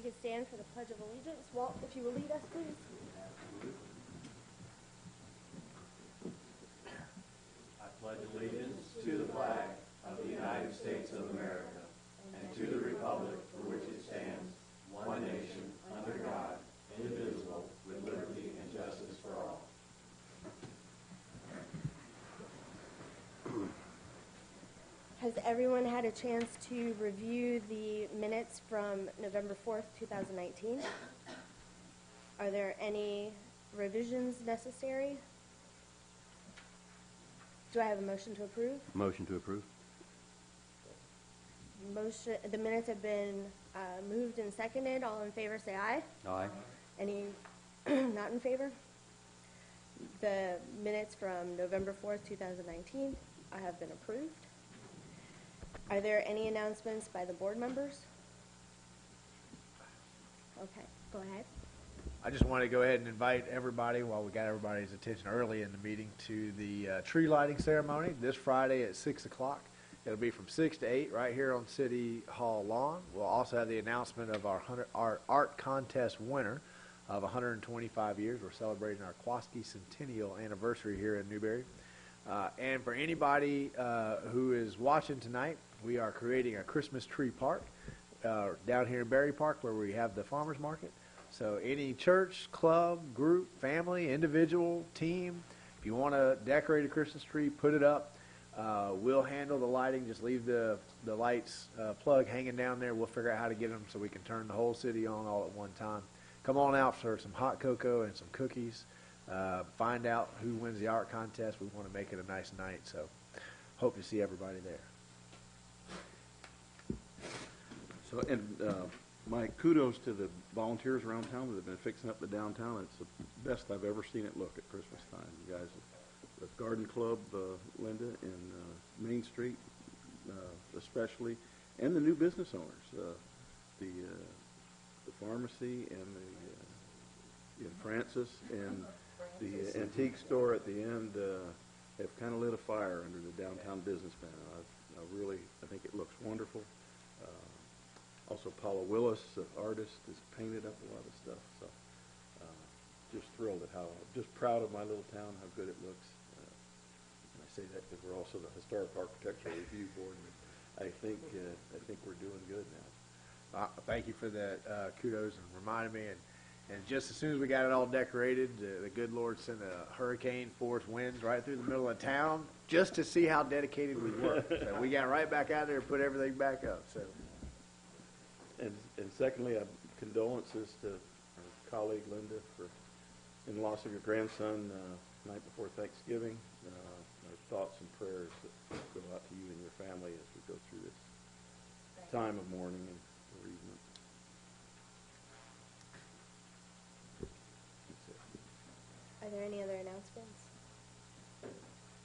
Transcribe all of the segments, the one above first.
we could stand for the Pledge of Allegiance. Walt, if you will lead us, please. I pledge allegiance to the flag of the United States of America and to the republic for which it stands, one nation, under God, indivisible, with liberty and justice for all. Has everyone had a chance to review the minutes from November 4th, 2019? Are there any revisions necessary? Do I have a motion to approve? Motion to approve. Motion. The minutes have been moved and seconded. All in favor say aye. Aye. Any not in favor? The minutes from November 4th, 2019 have been approved. Are there any announcements by the board members? Okay, go ahead. I just want to go ahead and invite everybody, while we got everybody's attention early in the meeting, to the tree lighting ceremony this Friday at 6 o'clock. It'll be from 6 to 8 right here on City Hall lawn. We'll also have the announcement of our art contest winner of 125 years. We're celebrating our Kwoski Centennial anniversary here in Newberry. And for anybody who is watching tonight, we are creating a Christmas tree park down here in Berry Park where we have the farmers market. So any church, club, group, family, individual, team, if you want to decorate a Christmas tree, put it up. We'll handle the lighting. Just leave the lights plug hanging down there. We'll figure out how to get them so we can turn the whole city on all at one time. Come on out for some hot cocoa and some cookies. Find out who wins the art contest. We want to make it a nice night, so hope to see everybody there. So, and my kudos to the volunteers around town that have been fixing up the downtown. It's the best I've ever seen it look at Christmas time. You guys, the Garden Club, Linda, and Main Street especially, and the new business owners, the pharmacy and the Francis and the antique store at the end have kind of lit a fire under the downtown business banner. I think it looks wonderful. Also, Paula Willis, the artist, has painted up a lot of stuff. So, just thrilled at just proud of my little town, how good it looks. And I say that because we're also the Historic Architectural Review Board. And I think we're doing good now. Thank you for the kudos and reminding me. And just as soon as we got it all decorated, the good Lord sent a hurricane force winds right through the middle of town just to see how dedicated we were. So we got right back out there and put everything back up. So. And secondly, condolences to our colleague Linda in the loss of your grandson night before Thanksgiving. Our thoughts and prayers that go out to you and your family as we go through this time of mourning and bereavement. Are there any other announcements?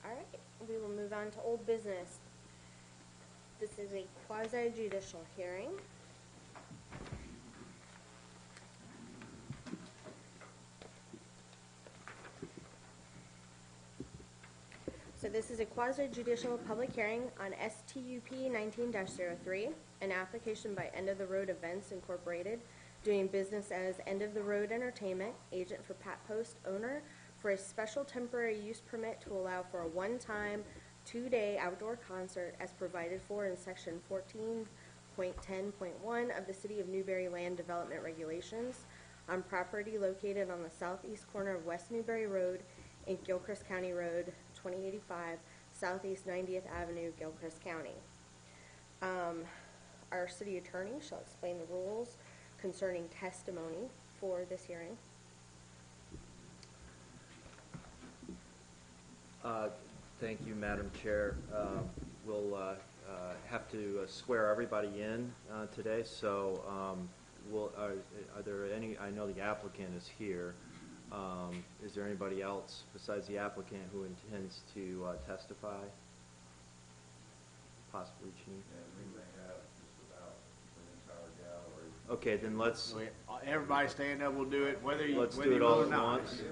All right, we will move on to old business. This is a quasi-judicial hearing. So this is a quasi-judicial public hearing on STUP 19-03, an application by End of the Road Events Incorporated, doing business as End of the Road Entertainment, agent for Pat Post, owner, for a special temporary use permit to allow for a one-time, 2-day outdoor concert as provided for in Section 14.10.1 of the City of Newberry Land Development Regulations on property located on the southeast corner of West Newberry Road and Gilchrist County Road 2085, Southeast 90th Avenue, Gilchrist County. Our city attorney shall explain the rules concerning testimony for this hearing. Thank you, Madam Chair. We'll have to swear everybody in today, so are there any, I know the applicant is here. Is there anybody else besides the applicant who intends to testify? Possibly Chief? And we may have just about the entire gallery. Okay, then let's Everybody stand up. We'll do it whether you let's whether do it you all will or at not. once.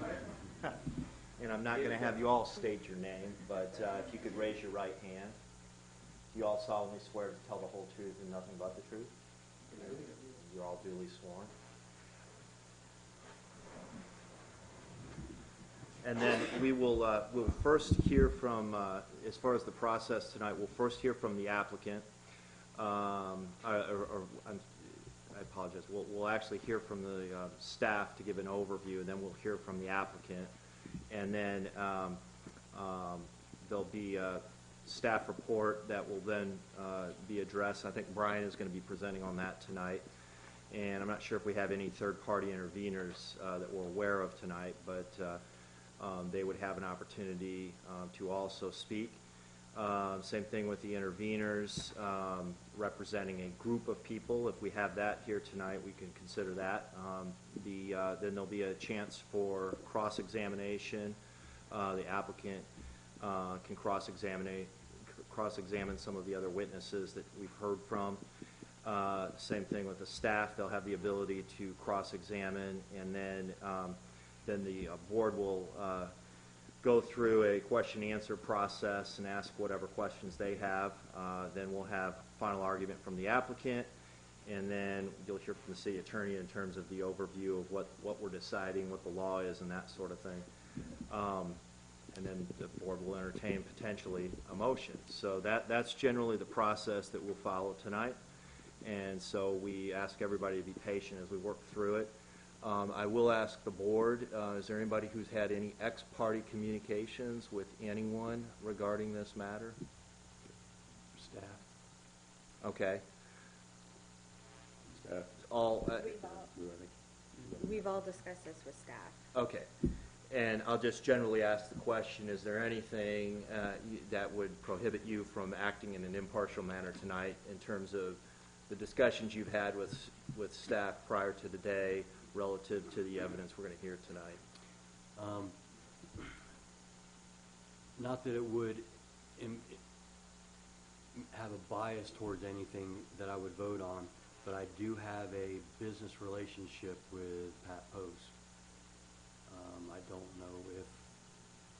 And I'm not going to have you all state your name, but if you could raise your right hand. Do you all solemnly swear to tell the whole truth and nothing but the truth? You're all duly sworn. And then we'll first hear from, as far as the process tonight, we'll first hear from the applicant. I apologize. We'll actually hear from the staff to give an overview, and then we'll hear from the applicant. And then there'll be a staff report that will then be addressed. I think Brian is going to be presenting on that tonight. And I'm not sure if we have any third-party interveners that we're aware of tonight, but they would have an opportunity to also speak. Same thing with the interveners representing a group of people. If we have that here tonight, we can consider that. Then there'll be a chance for cross-examination. The applicant can cross-examine some of the other witnesses that we've heard from. Same thing with the staff. They'll have the ability to cross-examine, and then the board will go through a question-answer process and ask whatever questions they have. Then we'll have final argument from the applicant, and then you'll hear from the city attorney in terms of the overview of what we're deciding, what the law is, and that sort of thing. And then the board will entertain potentially a motion. So that's generally the process that we'll follow tonight. And so we ask everybody to be patient as we work through it. I will ask the board, is there anybody who's had any ex-party communications with anyone regarding this matter? Staff. Okay. Staff. All. We've all discussed this with staff. Okay. And I'll just generally ask the question, is there anything that would prohibit you from acting in an impartial manner tonight in terms of the discussions you've had with staff prior to the day relative to the evidence we're going to hear tonight? Not that it would have a bias towards anything that I would vote on, but I do have a business relationship with Pat Post. I don't know if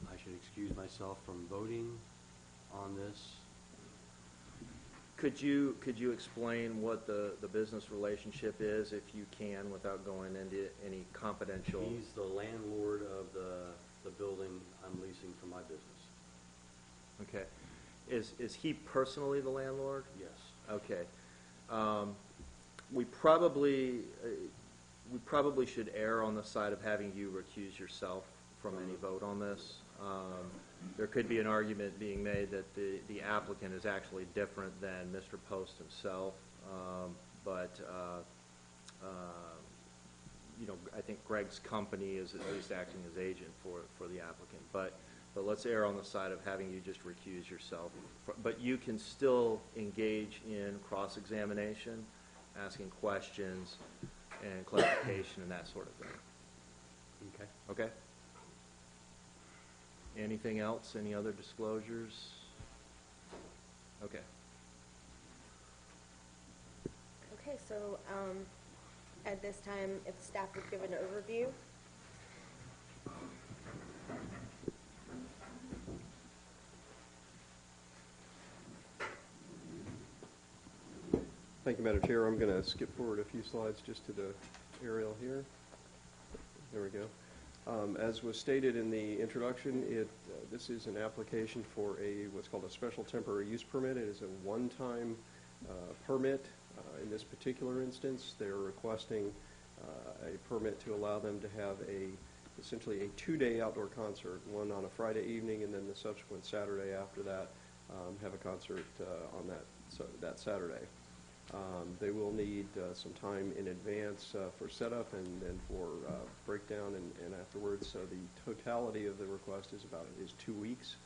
I should excuse myself from voting on this. Could you explain what the business relationship is, if you can, without going into any confidential? He's the landlord of the building I'm leasing for my business. Okay. Is he personally the landlord? Yes. Okay. We probably should err on the side of having you recuse yourself from any vote on this. There could be an argument being made that the applicant is actually different than Mr. Post himself, but I think Greg's company is at least acting as agent for the applicant. But let's err on the side of having you just recuse yourself. But you can still engage in cross-examination, asking questions and clarification and that sort of thing. Okay. Okay? Anything else? Any other disclosures? Okay. Okay, so at this time, if staff would give an overview. Thank you, Madam Chair. I'm going to skip forward a few slides just to the aerial here. There we go. As was stated in the introduction, this is an application for what's called a special temporary use permit. It is a one-time permit. In this particular instance, they're requesting a permit to allow them to have essentially a 2-day outdoor concert, one on a Friday evening and then the subsequent Saturday after that, have a concert on that Saturday. They will need some time in advance for setup and then for breakdown and afterwards. So the totality of the request is 2 weeks.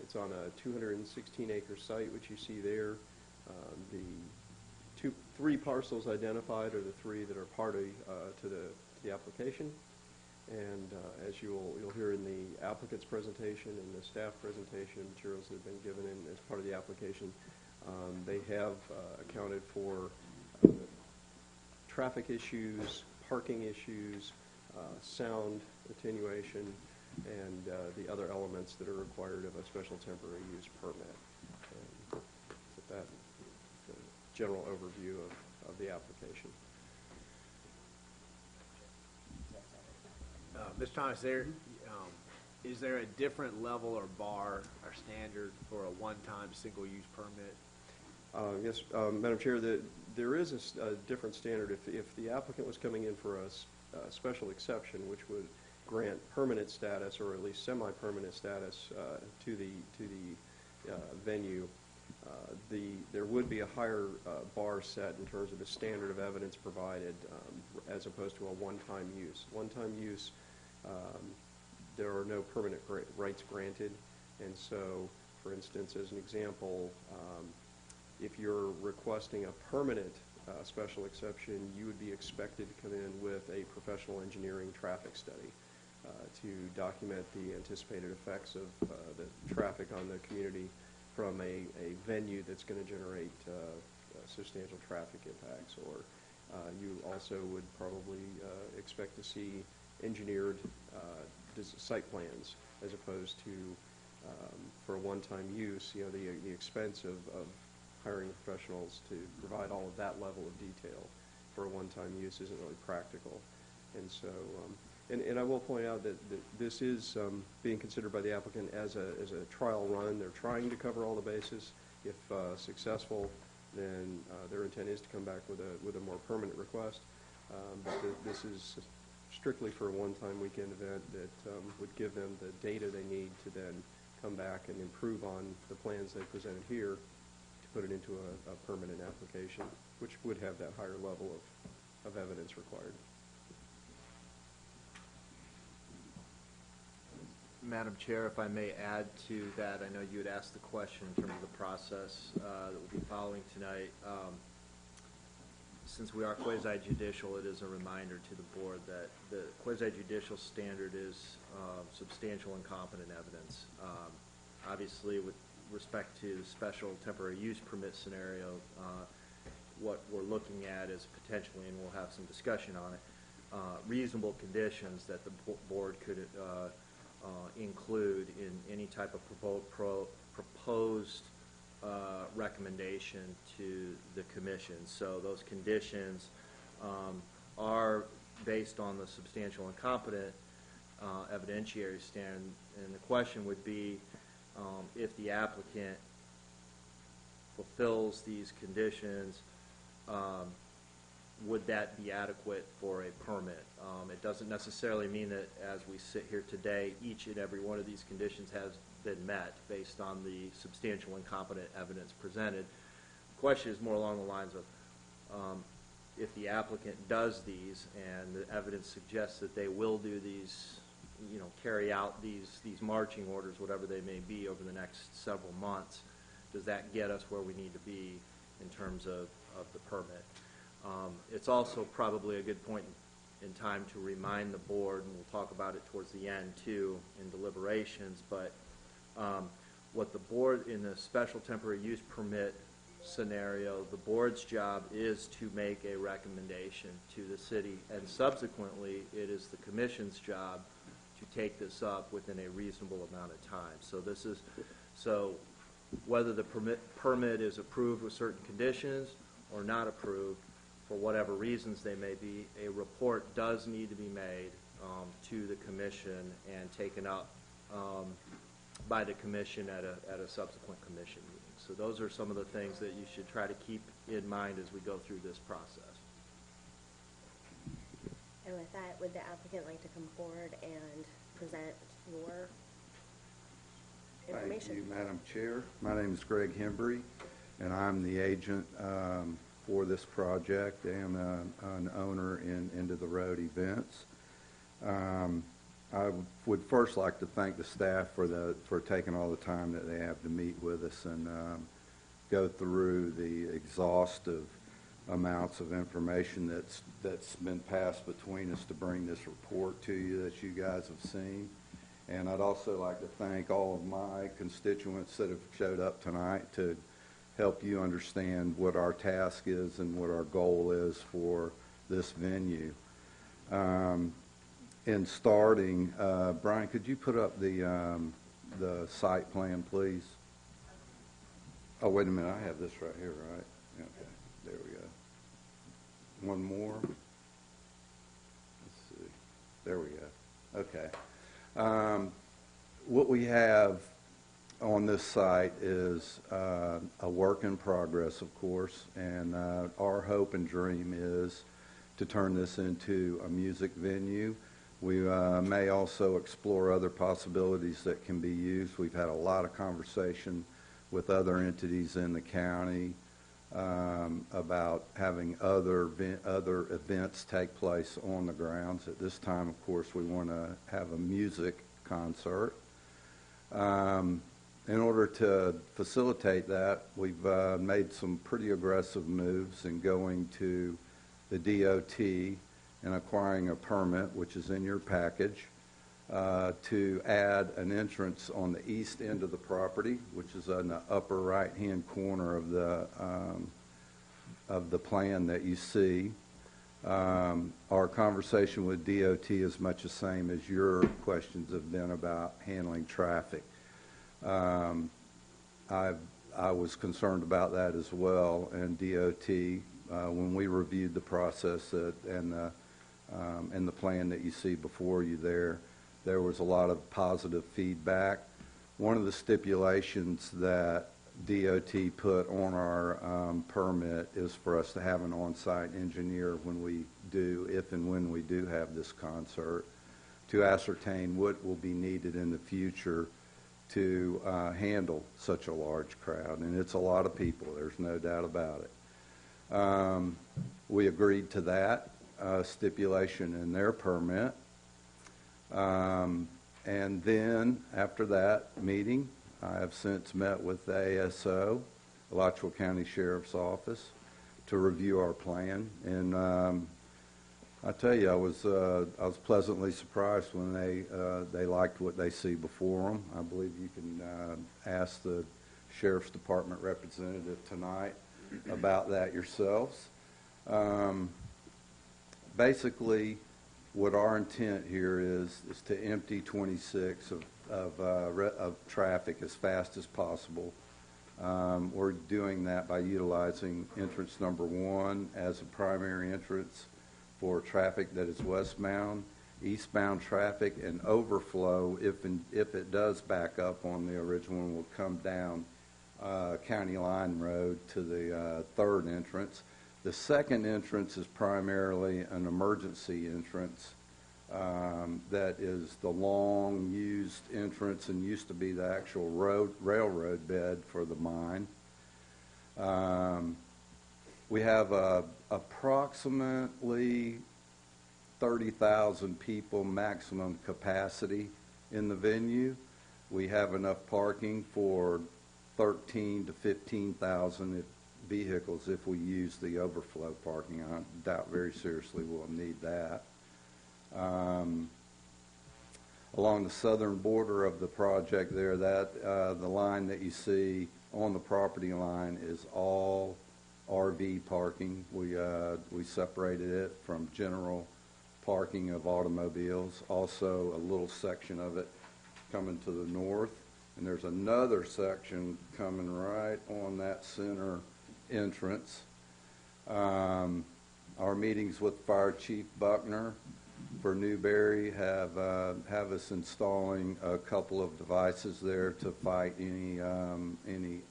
It's on a 216-acre site, which you see there. The 3 parcels identified are the 3 that are party to the application. And as you'll hear in the applicant's presentation and the staff presentation, materials that have been given in as part of the application, they have accounted for traffic issues, parking issues, sound attenuation, and the other elements that are required of a special temporary use permit. And with that, the general overview of the application. Mr. Thomas, is there a different level or bar or standard for a one-time single-use permit? Yes, Madam Chair, there is a different standard. If the applicant was coming in for a special exception, which would grant permanent status or at least semi-permanent status to the venue, there would be a higher bar set in terms of the standard of evidence provided as opposed to a one-time use. One-time use, there are no permanent rights granted, and so, for instance, as an example, if you're requesting a permanent special exception, you would be expected to come in with a professional engineering traffic study to document the anticipated effects of the traffic on the community from a venue that's going to generate substantial traffic impacts. Or you also would probably expect to see engineered site plans as opposed to, for a one-time use, the expense of hiring professionals to provide all of that level of detail for a one-time use isn't really practical. And so, and I will point out that this is being considered by the applicant as a trial run. They're trying to cover all the bases. If successful, then their intent is to come back with a more permanent request. But this is strictly for a one-time weekend event that would give them the data they need to then come back and improve on the plans they presented here to put it into a permanent application, which would have that higher level of evidence required. Madam Chair, if I may add to that, I know you had asked the question in terms of the process that we'll be following tonight. Since we are quasi-judicial, it is a reminder to the board that the quasi-judicial standard is substantial and competent evidence. Obviously, with respect to the special temporary use permit scenario, what we're looking at is potentially, and we'll have some discussion on it, reasonable conditions that the board could include in any type of proposed recommendation to the commission. So those conditions are based on the substantial and competent evidentiary standard, and the question would be if the applicant fulfills these conditions, would that be adequate for a permit? It doesn't necessarily mean that as we sit here today, each and every one of these conditions has been met based on the substantial and competent evidence presented. The question is more along the lines of if the applicant does these and the evidence suggests that they will do these, carry out these marching orders, whatever they may be, over the next several months, does that get us where we need to be in terms of the permit? It's also probably a good point in time to remind the board, and we'll talk about it towards the end too in deliberations, but what the board in the special temporary use permit scenario, the board's job is to make a recommendation to the city, and subsequently it is the commission's job to take this up within a reasonable amount of time. So whether the permit is approved with certain conditions or not approved, for whatever reasons they may be, a report does need to be made to the commission and taken up by the commission at a subsequent commission meeting. So those are some of the things that you should try to keep in mind as we go through this process. And with that, would the applicant like to come forward and present your information? Thank you, Madam Chair. My name is Greg Hembry, and I'm the agent for this project and an owner in End of the Road Events. I would first like to thank the staff for taking all the time that they have to meet with us and go through the exhaustive amounts of information that's been passed between us to bring this report to you that you guys have seen. And I'd also like to thank all of my constituents that have showed up tonight to help you understand what our task is and what our goal is for this venue. In starting, Brian, could you put up the site plan, please? Oh, wait a minute, I have this right here, right? Okay, there we go. One more. Let's see. There we go. Okay. What we have on this site is a work in progress, of course, and our hope and dream is to turn this into a music venue. We may also explore other possibilities that can be used. We've had a lot of conversation with other entities in the county about having other events take place on the grounds. At this time, of course, we want to have a music concert. In order to facilitate that, we've made some pretty aggressive moves in going to the DOT and acquiring a permit, which is in your package, to add an entrance on the east end of the property, which is in the upper right-hand corner of the plan that you see. Our conversation with DOT is much the same as your questions have been about handling traffic. I was concerned about that as well, and DOT, when we reviewed the process and the plan that you see before you there was a lot of positive feedback. One of the stipulations that DOT put on our permit is for us to have an on-site engineer if and when we do have this concert, to ascertain what will be needed in the future to handle such a large crowd. And it's a lot of people, there's no doubt about it. We agreed to that stipulation in their permit. And then after that meeting, I have since met with the ASO, Alachua County Sheriff's Office, to review our plan. And I tell you, I was pleasantly surprised when they liked what they see before them. I believe you can ask the Sheriff's Department representative tonight about that yourselves. Basically, what our intent here is to empty 26 of traffic as fast as possible. We're doing that by utilizing entrance number 1 as a primary entrance for traffic that is westbound. Eastbound traffic and overflow, if it does back up on the original one, will come down County Line Road to the third entrance. The second entrance is primarily an emergency entrance that is the long used entrance and used to be the actual railroad bed for the mine. We have approximately 30,000 people maximum capacity in the venue. We have enough parking for 13 to 15,000 vehicles if we use the overflow parking. I doubt very seriously we'll need that. Along the southern border of the project there, the line that you see on the property line is all RV parking. We separated it from general parking of automobiles. Also, a little section of it coming to the north, and there's another section coming right on that center entrance. Our meetings with Fire Chief Buckner for Newberry have us installing a couple of devices there to fight any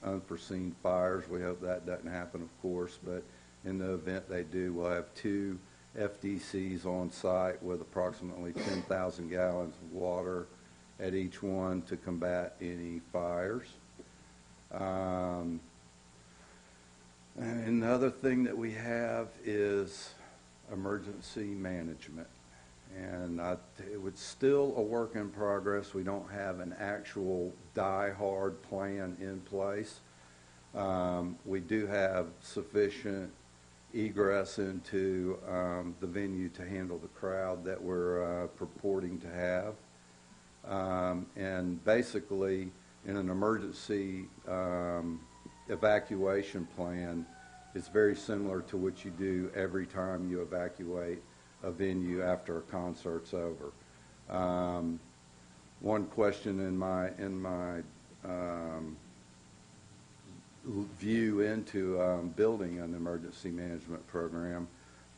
unforeseen fires. We hope that doesn't happen, of course, but in the event they do, we'll have 2 FDCs on site with approximately 10,000 gallons of water at each one to combat any fires. And the other thing that we have is emergency management. And it's still a work in progress. We don't have an actual die-hard plan in place. We do have sufficient egress into the venue to handle the crowd that we're purporting to have. And basically, in an emergency evacuation plan, it's very similar to what you do every time you evacuate a venue after a concert's over. One question in my view into building an emergency management program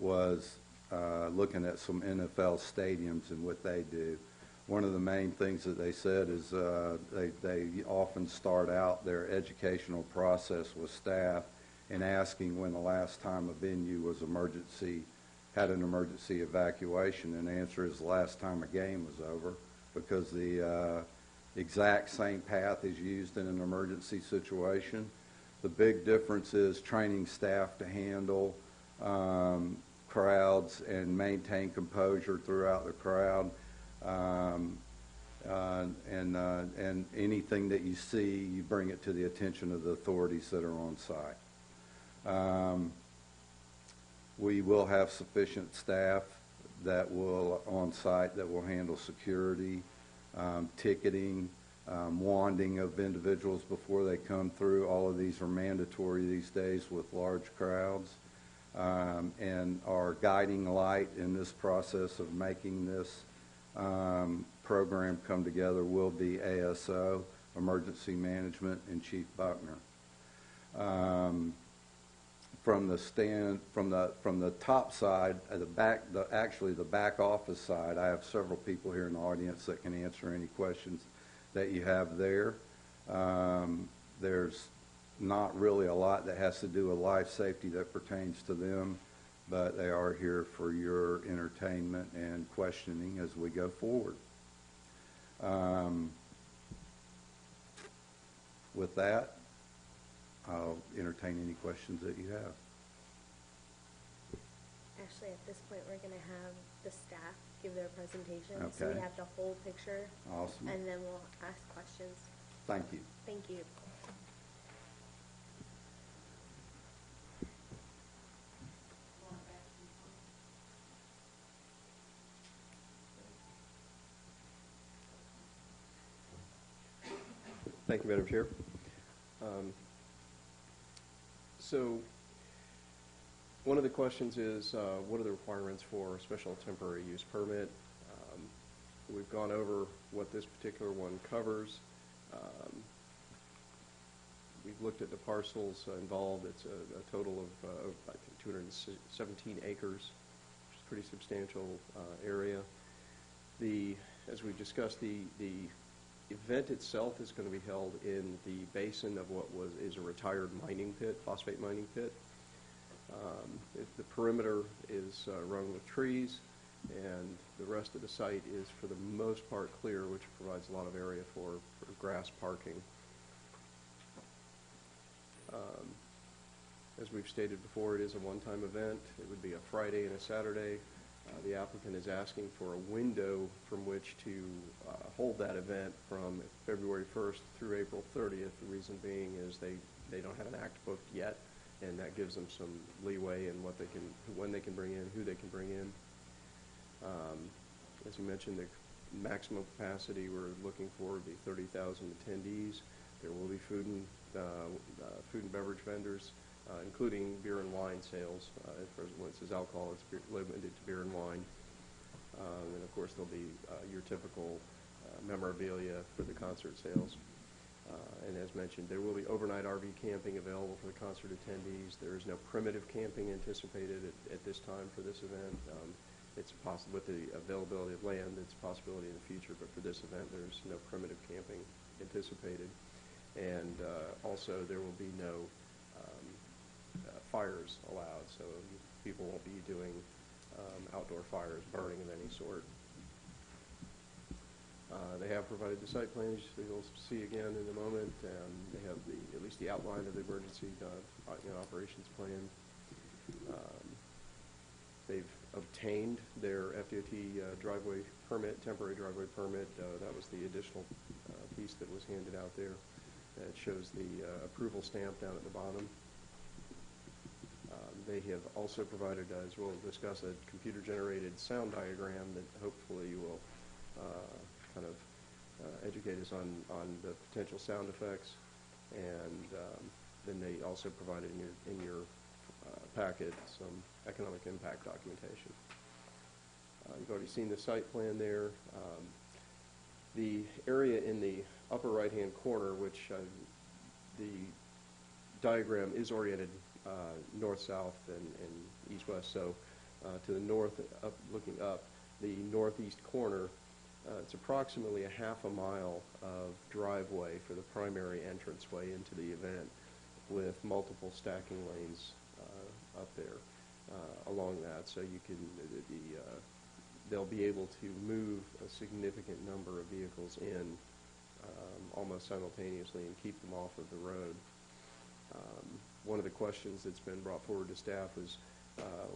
was looking at some NFL stadiums and what they do. one of the main things that they said is they often start out their educational process with staff and asking when the last time a venue was had an emergency evacuation, and the answer is the last time a game was over, because the exact same path is used in an emergency situation. The big difference is training staff to handle crowds and maintain composure throughout the crowd. And anything that you see, you bring it to the attention of the authorities that are on site. We will have sufficient staff on site that will handle security, ticketing, wanding of individuals before they come through. All of these are mandatory these days with large crowds. And our guiding light in this process of making this program come together will be ASO, Emergency Management, and Chief Buckner. From the top side, the back office side, I have several people here in the audience that can answer any questions that you have there. There's not really a lot that has to do with life safety that pertains to them, but they are here for your entertainment and questioning as we go forward. With that, I'll entertain any questions that you have. Actually, at this point, we're going to have the staff give their presentation. So Okay. we have the whole picture. Awesome. And then we'll ask questions. Thank you. Thank you. Thank you, Madam Chair. So one of the questions is, what are the requirements for a special temporary use permit? We've gone over what this particular one covers. We've looked at the parcels involved. It's a total of, I think, 217 acres, which is a pretty substantial area. As we discussed, the event itself is going to be held in the basin of what is a retired mining pit, phosphate mining pit. The perimeter is rung with trees, and the rest of the site is, for the most part, clear, which provides a lot of area for grass parking. As we've stated before, it is a one-time event. It would be a Friday and a Saturday. The applicant is asking for a window from which to hold that event from February 1st through April 30th. The reason being is they don't have an act booked yet, and that gives them some leeway in when they can bring in, who they can bring in. As you mentioned, the maximum capacity we're looking for would be 30,000 attendees. There will be food and beverage vendors, including beer and wine sales. When it says alcohol, it's limited to beer and wine. And of course, there'll be your typical memorabilia for the concert sales. And as mentioned, there will be overnight RV camping available for the concert attendees. There is no primitive camping anticipated at this time for this event. It's possible with the availability of land, it's a possibility in the future, but for this event, there's no primitive camping anticipated. And also, there will be no fires allowed, so people won't be doing outdoor fires, burning of any sort. They have provided the site plans that you'll see again in a moment, and they have at least the outline of the emergency operations plan. They've obtained their FDOT driveway permit, temporary driveway permit. That was the additional piece that was handed out there. It shows the approval stamp down at the bottom. They have also provided, as we'll discuss, a computer-generated sound diagram that hopefully will kind of educate us on the potential sound effects. And then they also provided in your packet some economic impact documentation. You've already seen the site plan there. The area in the upper right-hand corner, which the diagram is oriented north-south and east-west, so to the north, looking up, the northeast corner It's approximately a half a mile of driveway for the primary entranceway into the event, with multiple stacking lanes up there along that. So you can, they'll be able to move a significant number of vehicles in almost simultaneously and keep them off of the road. One of the questions that's been brought forward to staff was,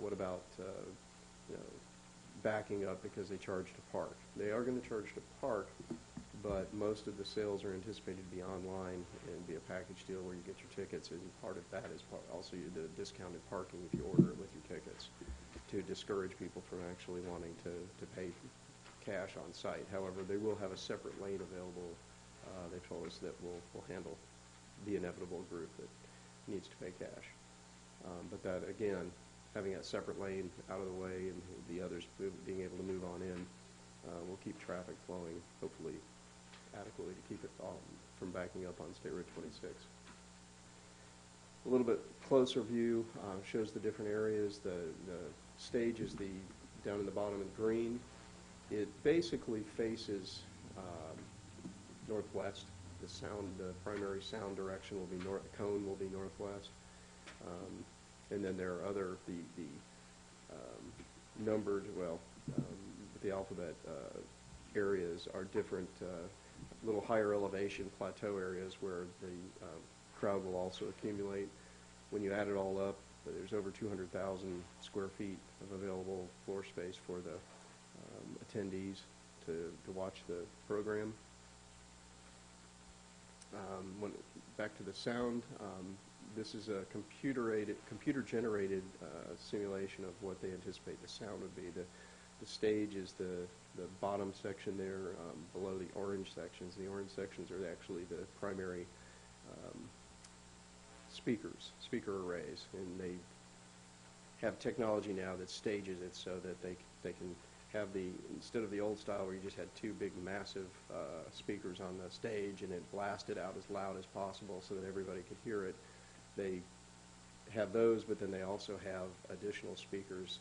what about backing up because they charge to park? They are going to charge to park, but most of the sales are anticipated to be online and be a package deal where you get your tickets, and part of that is also the discounted parking if you order it with your tickets, to discourage people from actually wanting to pay cash on site. However, they will have a separate lane available, they told us, that will handle the inevitable group that needs to pay cash. But that, again, having that separate lane out of the way and the others being able to move on in will keep traffic flowing, hopefully adequately, to keep it from backing up on State Road 26. A little bit closer view shows the different areas. The stage is down in the bottom in green. It basically faces northwest. The primary sound direction will be north. The cone will be northwest, and then there are other numbered, the alphabet areas are different, little higher elevation plateau areas where the crowd will also accumulate. When you add it all up, there's over 200,000 square feet of available floor space for the attendees to watch the program. Back to the sound, this is a computer-generated simulation of what they anticipate the sound would be. The stage is the bottom section there, below the orange sections. The orange sections are actually the primary speaker arrays, and they have technology now that stages it so that they can have instead of the old style where you just had two big massive speakers on the stage and it blasted out as loud as possible so that everybody could hear it. They have those, but then they also have additional speakers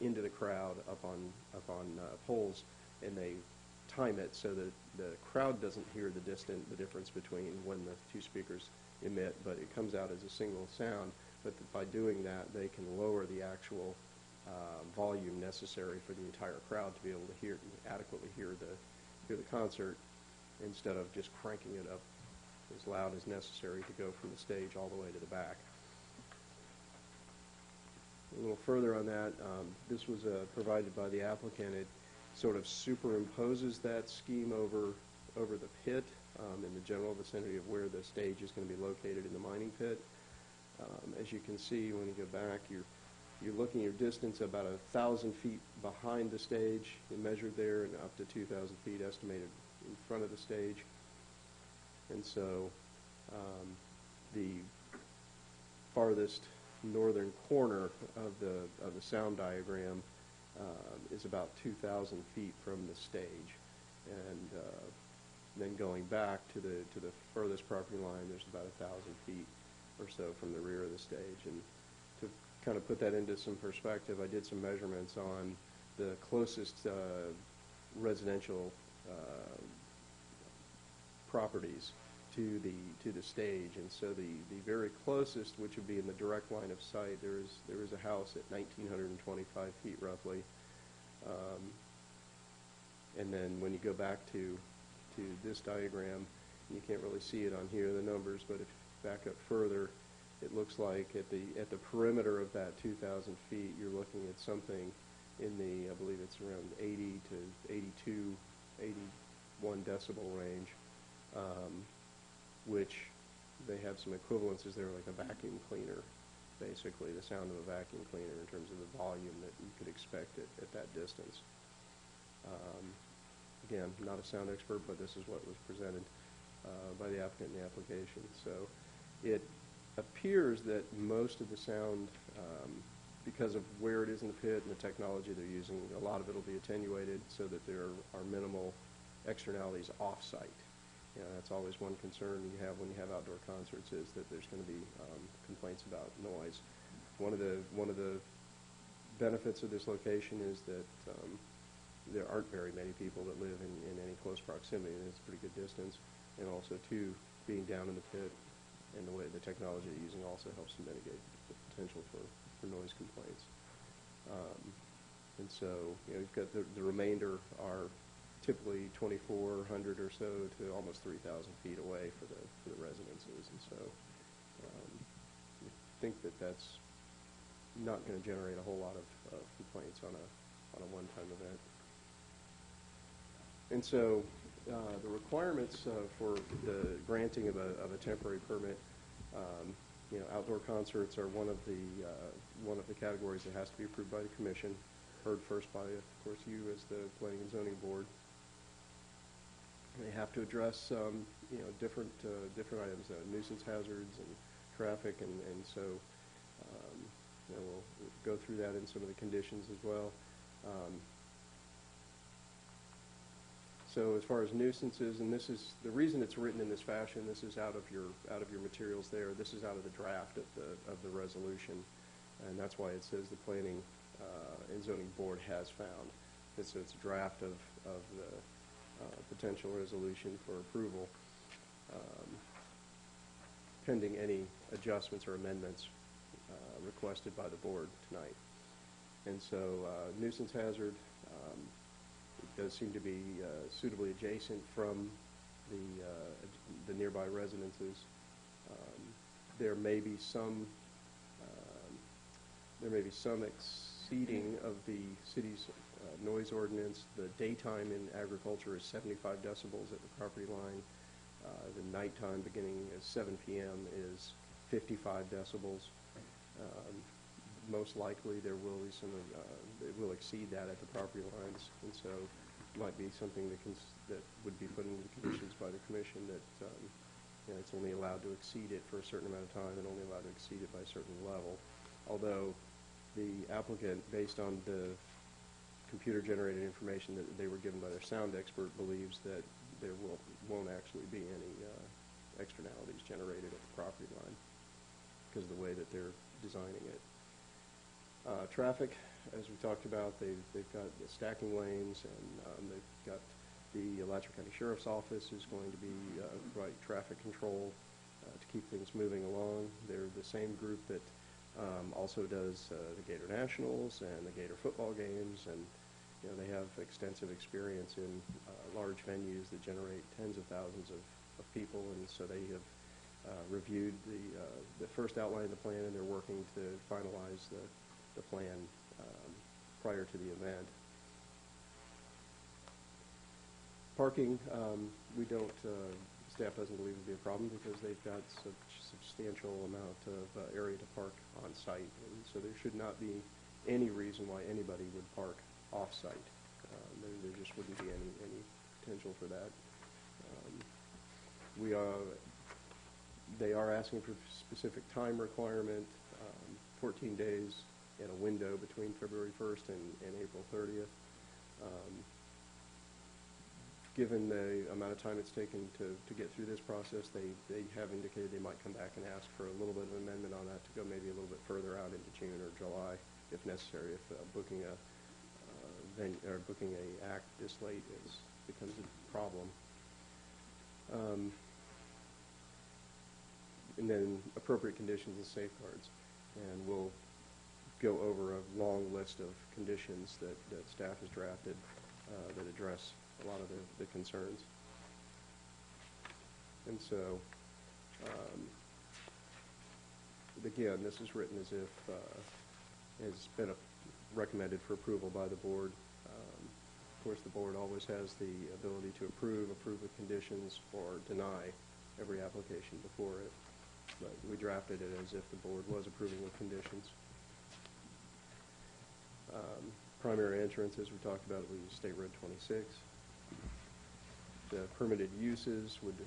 into the crowd up on poles, and they time it so that the crowd doesn't hear the difference between when the two speakers emit, but it comes out as a single sound. But by doing that, they can lower the actual volume necessary for the entire crowd to be able to adequately hear the concert, instead of just cranking it up as loud as necessary to go from the stage all the way to the back. A little further on that, this was provided by the applicant. It sort of superimposes that scheme over the pit in the general vicinity of where the stage is going to be located in the mining pit. As you can see, when you go back, you're looking at your distance about 1,000 feet behind the stage, measured there, and up to 2,000 feet estimated in front of the stage. And so the farthest northern corner of the sound diagram is about 2,000 feet from the stage, and then going back to the furthest property line, there's about 1,000 feet or so from the rear of the stage. And to kind of put that into some perspective, I did some measurements on the closest residential properties to the stage, and so the very closest, which would be in the direct line of sight, there is a house at 1,925 feet roughly, and then when you go back to this diagram, you can't really see it on here, the numbers, but if you back up further, it looks like at the perimeter of that 2,000 feet, you're looking at something in the, I believe it's around 80 to 82, 81 decibel range, which they have some equivalences there, like a vacuum cleaner, basically the sound of a vacuum cleaner in terms of the volume that you could expect at that distance. Again, not a sound expert, but this is what was presented by the applicant in the application. So it appears that most of the sound, because of where it is in the pit and the technology they're using, a lot of it will be attenuated so that there are minimal externalities off-site. You know, that's always one concern you have when you have outdoor concerts, is that there's going to be complaints about noise. One of the benefits of this location is that there aren't very many people that live in any close proximity, and it's a pretty good distance. And also, too, being down in the pit and the way the technology they're using also helps to mitigate the potential for noise complaints. And so, you've got the remainder are typically 2,400 or so to almost 3,000 feet away for the residences. And so, I think that that's not going to generate a whole lot of complaints on a one-time event. And so, the requirements for the granting of a temporary permit, outdoor concerts are one of the categories that has to be approved by the commission, heard first by, of course, you as the Planning and Zoning Board. They have to address different items, nuisance hazards and traffic, and so we'll go through that in some of the conditions as well. So as far as nuisances, and this is the reason it's written in this fashion. This is out of your materials there. This is out of the draft of the resolution, and that's why it says the Planning and Zoning Board has found. It's a draft of the potential resolution for approval, pending any adjustments or amendments requested by the board tonight. And so nuisance hazard. It does seem to be suitably adjacent from the nearby residences. There may be some exceeding of the city's noise ordinance. The daytime in agriculture is 75 decibels at the property line. The nighttime beginning at 7 p.m. is 55 decibels. Most likely there will be some, it will exceed that at the property lines, and so it might be something that would be put into the conditions by the commission that it's only allowed to exceed it for a certain amount of time and only allowed to exceed it by a certain level. Although the applicant, based on the computer-generated information that they were given by their sound expert, believes that there won't actually be any externalities generated at the property line because of the way that they're designing it. Traffic, as we talked about, they've got the stacking lanes, and they've got the Alachua County Sheriff's Office is going to be provide traffic control to keep things moving along. They're the same group that also does the Gator Nationals and the Gator football games, and they have extensive experience in large venues that generate tens of thousands of people, and so they have reviewed the first outline of the plan, and they're working to finalize the plan prior to the event. Parking, staff doesn't believe it would be a problem because they've got such substantial amount of area to park on site, and so there should not be any reason why anybody would park off-site. There just wouldn't be any potential for that. They are asking for specific time requirement, 14 days in a window between February 1st and April 30th. Given the amount of time it's taken to get through this process, they have indicated they might come back and ask for a little bit of amendment on that to go maybe a little bit further out into June or July, if necessary, if booking a act this late becomes a problem. And then appropriate conditions and safeguards. And we'll go over a long list of conditions that staff has drafted that address a lot of the concerns. And so, again, this is written as if it's been recommended for approval by the board. Of course, the board always has the ability to approve with conditions, or deny every application before it. But we drafted it as if the board was approving with conditions. Primary entrance, as we talked about, we use State Road 26. The permitted uses would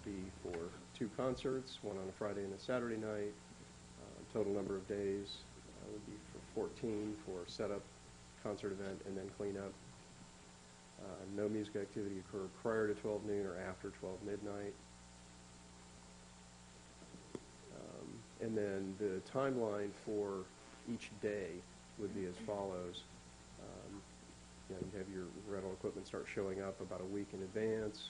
be for 2 concerts, one on a Friday and a Saturday night. Total number of days would be for 14 for setup, concert event, and then cleanup. No music activity occur prior to 12 noon or after 12 midnight. And then the timeline for each day would be as follows. You have your equipment starts showing up about a week in advance.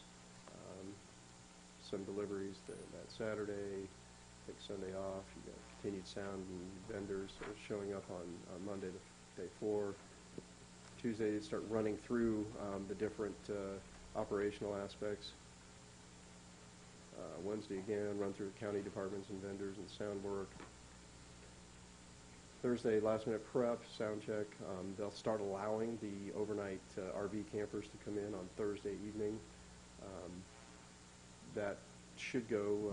Some deliveries that Saturday, take Sunday off. You got continued sound and vendors showing up on Monday, day 4. Tuesday, you start running through the different operational aspects. Wednesday again, run through the county departments and vendors and sound work. Thursday, last minute prep, sound check. They'll start allowing the overnight RV campers to come in on Thursday evening. That should go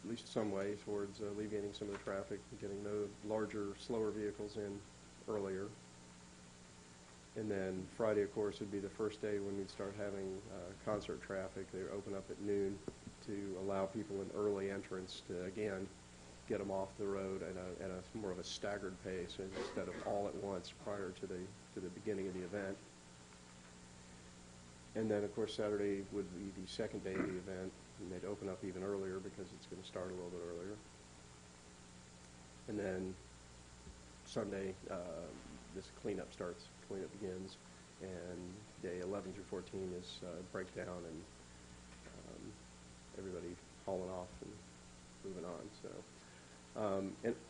at least some way towards alleviating some of the traffic, getting the larger, slower vehicles in earlier. And then Friday, of course, would be the first day when we'd start having concert traffic. They open up at noon to allow people an early entrance to, again, get them off the road at a more of a staggered pace instead of all at once prior to the beginning of the event. And then, of course, Saturday would be the second day of the event, and they'd open up even earlier because it's going to start a little bit earlier. And then Sunday, this cleanup begins, and day 11 through 14 is breakdown and everybody hauling off and moving on. So,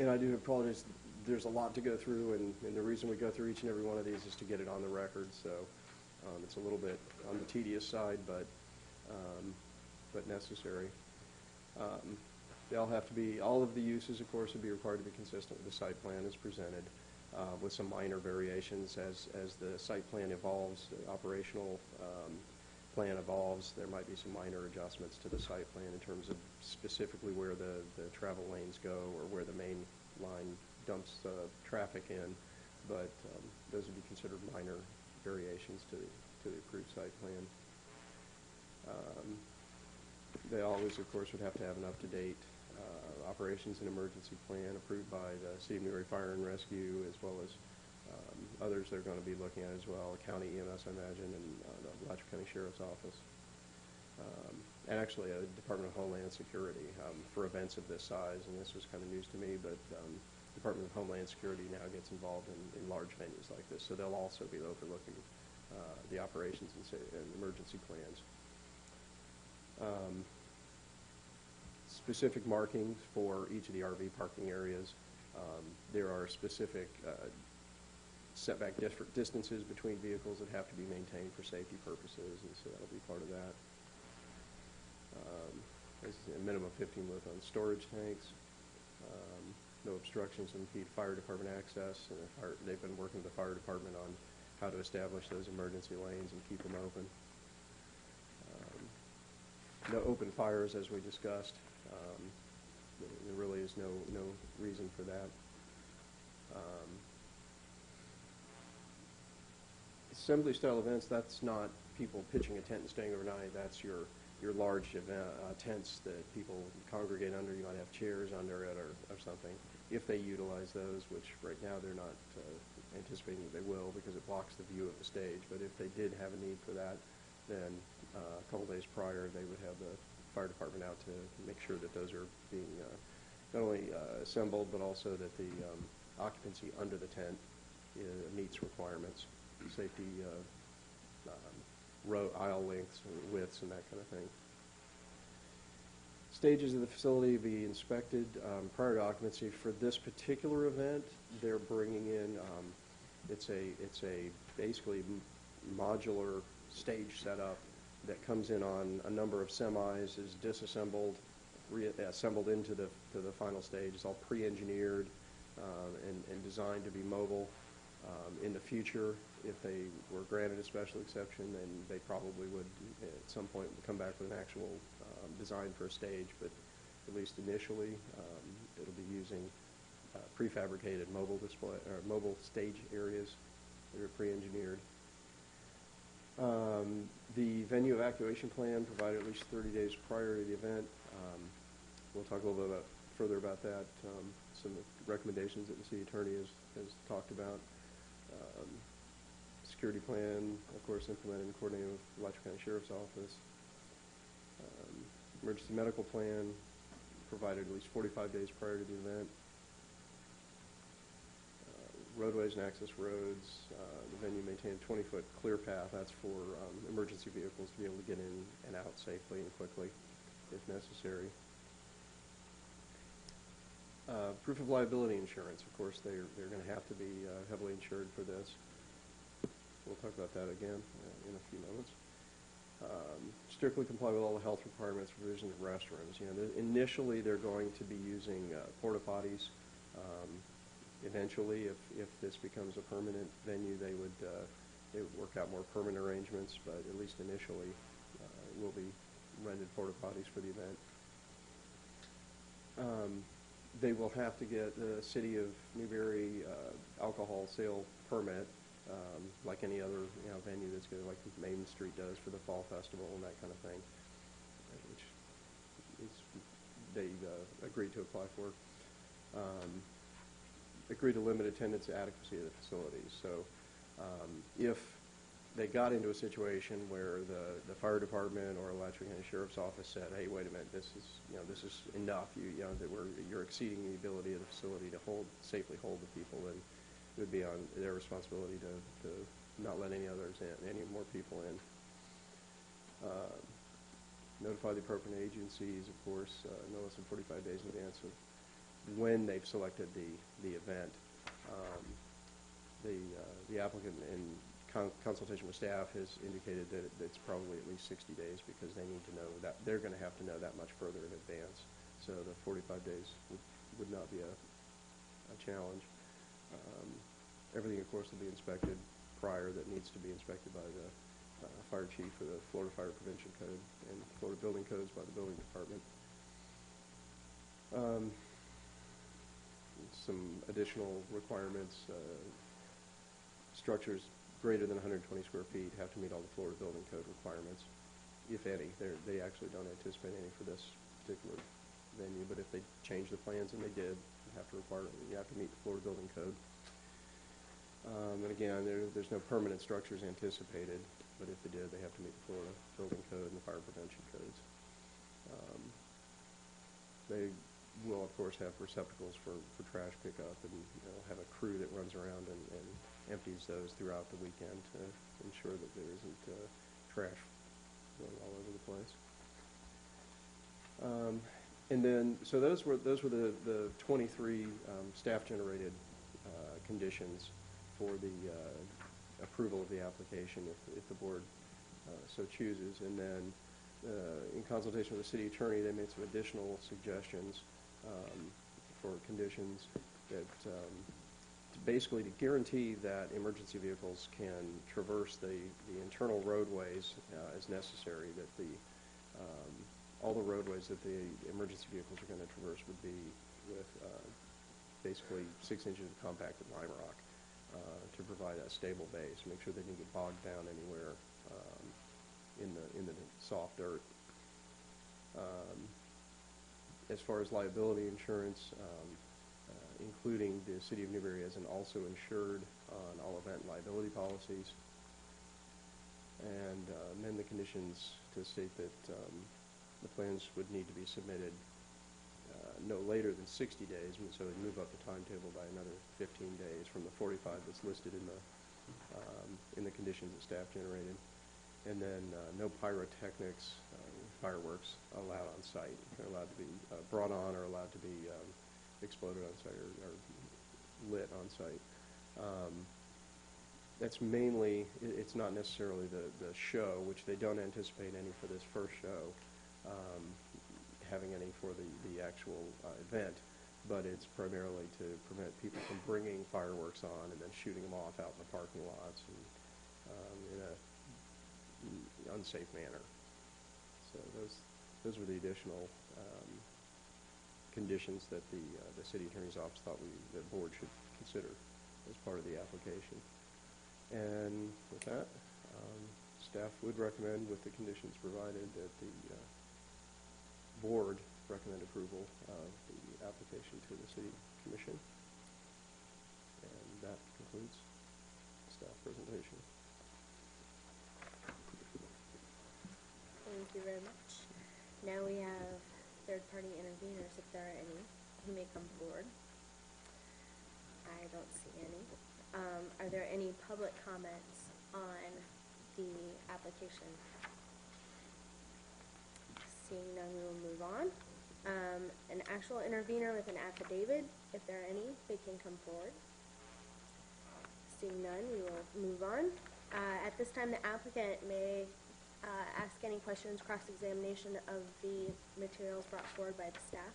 and I do apologize. There's a lot to go through, and the reason we go through each and every one of these is to get it on the record. So it's a little bit on the tedious side, but necessary. They'll have to be, all of the uses, of course, would be required to be consistent with the site plan as presented, with some minor variations as the site plan evolves, the operational plan evolves. There might be some minor adjustments to the site plan in terms of specifically where the travel lanes go or where the main line dumps traffic in, but those would be considered minor variations to the approved site plan. They always, of course, would have to have an up-to-date operations and emergency plan approved by the City of Newberry Fire and Rescue, as well as others they're going to be looking at as well, County EMS, I imagine, and the Alachua County Sheriff's Office. And actually a Department of Homeland Security for events of this size, and this was kind of news to me, but Department of Homeland Security now gets involved in large venues like this, so they'll also be overlooking the operations and emergency plans. Specific markings for each of the RV parking areas. There are specific setback distances between vehicles that have to be maintained for safety purposes, and so that'll be part of that. There's a minimum 15 width on storage tanks. No obstructions impede fire department access, and they've been working with the fire department on how to establish those emergency lanes and keep them open. No open fires, as we discussed. There really is no reason for that. Assembly style events, that's not people pitching a tent and staying overnight. That's your large event, tents that people congregate under. You might have chairs under it or something. If they utilize those, which right now they're not anticipating that they will because it blocks the view of the stage. But if they did have a need for that, then a couple days prior they would have the fire department out to make sure that those are being not only assembled, but also that the occupancy under the tent meets requirements, safety, row aisle lengths, widths, and that kind of thing. Stages of the facility be inspected prior to occupancy. For this particular event, they're bringing in it's a basically modular stage setup that comes in on a number of semis, is disassembled, assembled into the final stage. It's all pre-engineered and designed to be mobile. In the future, if they were granted a special exception, then they probably would at some point come back with an actual design for a stage, but at least initially it'll be using prefabricated mobile display or mobile stage areas that are pre-engineered. The venue evacuation plan provided at least 30 days prior to the event. We'll talk a little bit further about that. Some recommendations that the city attorney has talked about. Security plan, of course, implemented and coordinated with the Alachua County Sheriff's Office. Emergency medical plan provided at least 45 days prior to the event. roadways and access roads. The venue maintain a 20-foot clear path. That's for emergency vehicles to be able to get in and out safely and quickly if necessary. Proof of liability insurance, of course, they're going to have to be heavily insured for this. We'll talk about that again in a few moments. Strictly comply with all the health requirements, provision of restrooms. You know, initially they're going to be using porta potties. Eventually, if this becomes a permanent venue, they would work out more permanent arrangements. But at least initially, it will be rented porta potties for the event. They will have to get the City of Newberry alcohol sale permit, like any other venue that's going to, like Main Street does for the Fall Festival and that kind of thing, which they've agreed to apply for. Agree to limit attendance adequacy of the facilities. So if they got into a situation where the fire department or Alachua County Sheriff's Office said, "Hey, wait a minute, this is enough. You're exceeding the ability of the facility to safely hold the people," then it would be on their responsibility to not let any more people in. Notify the appropriate agencies, of course, no less than 45 days in advance of when they've selected the event. The applicant, in consultation with staff, has indicated that it's probably at least 60 days because they need to know that they're going to have to know that much further in advance. So the 45 days would not be a challenge. Everything, of course, will be inspected prior that needs to be inspected by the fire chief or the Florida Fire Prevention Code and Florida Building Codes by the building department. Some additional requirements. Structures greater than 120 square feet have to meet all the Florida Building Code requirements, if any. They actually don't anticipate any for this particular venue, but if they change the plans, and they did, you have to meet the Florida Building Code. And again, there's no permanent structures anticipated, but if they did, they have to meet the Florida Building Code and the fire prevention codes. They will, of course, have receptacles for trash pickup, and have a crew that runs around and empties those throughout the weekend to ensure that there isn't trash going all over the place. And then, so those were the 23 staff-generated conditions for the approval of the application, if the board so chooses. And then, in consultation with the city attorney, they made some additional suggestions for conditions that basically to guarantee that emergency vehicles can traverse the internal roadways as necessary, that all the roadways that the emergency vehicles are going to traverse would be with basically 6 inches of compacted lime rock to provide a stable base, make sure they didn't get bogged down anywhere in the soft dirt. As far as liability insurance, including the City of Newberry as an also insured on all event liability policies, and amend the conditions to state that the plans would need to be submitted no later than 60 days, and so move up the timetable by another 15 days from the 45 that's listed in the conditions that staff generated. And then no pyrotechnics, fireworks allowed on site. They're allowed to be brought on or allowed to be exploded on site or lit on site. That's mainly, it's not necessarily the show, which they don't anticipate any for this first show, having any for the actual event, but it's primarily to prevent people from bringing fireworks on and then shooting them off out in the parking lots and in a unsafe manner. So those were the additional conditions that the city attorney's office thought the board should consider as part of the application. And with that, staff would recommend, with the conditions provided, that the board recommend approval of the application to the city commission. And that concludes staff presentation. Thank you very much. Now we have third-party interveners, if there are any, who may come forward. I don't see any. there any public comments on the application? Seeing none, we will move on. An actual intervener with an affidavit, if there are any, they can come forward. Seeing none, we will move on. At this time, the applicant may ask any questions, cross-examination of the materials brought forward by the staff.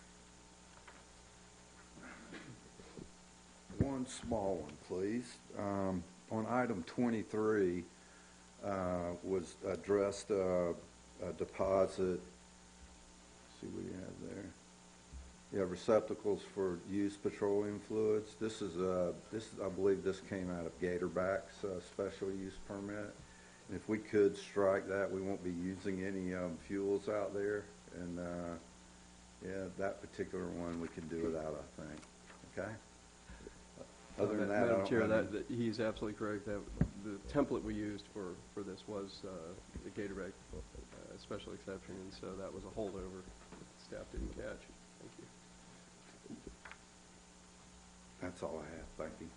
One small one, please. On item 23, was addressed a deposit. See what you have there. You have receptacles for used petroleum fluids. This is, I believe this came out of Gatorback's special use permit. And if we could strike that, we won't be using any fuels out there. And yeah, that particular one we can do without, I think. Okay? Other than that, I Madam don't Chair, have any- that he's absolutely correct. That the template we used for this was the Gatorade special exception, and so that was a holdover that staff didn't catch. Thank you. That's all I have. Thank you.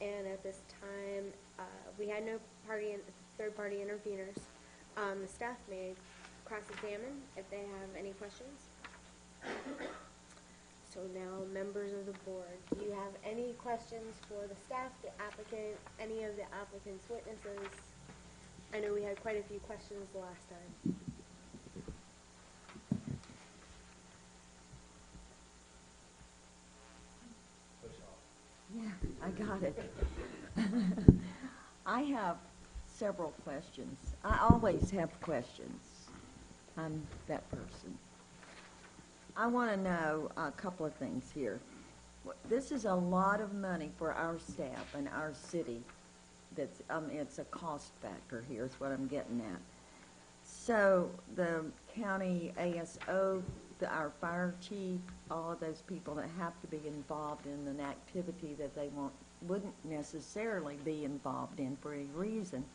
And at this time, we had no third-party interveners. The staff may cross-examine if they have any questions. So now, members of the board, do you have any questions for the staff, the applicant, any of the applicant's witnesses? I know we had quite a few questions the last time. Yeah, I got it. I have several questions. I always have questions. I'm that person. I want to know a couple of things here. This is a lot of money for our staff and our city. That's, it's a cost factor here is what I'm getting at. So the county ASO, our fire chief, all of those people that have to be involved in an activity that they wouldn't necessarily be involved in for a reason,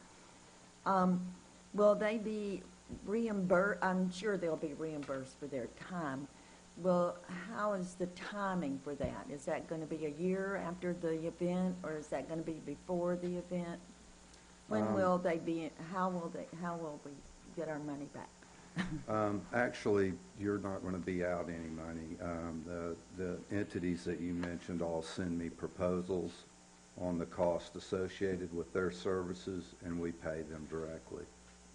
will they be reimbursed? I'm sure they'll be reimbursed for their time. Well, how is the timing for that? Is that going to be a year after the event, or is that going to be before the event? When will they be? How will we get our money back? Actually, you're not going to be out any money. The entities that you mentioned all send me proposals on the cost associated with their services, and we pay them directly.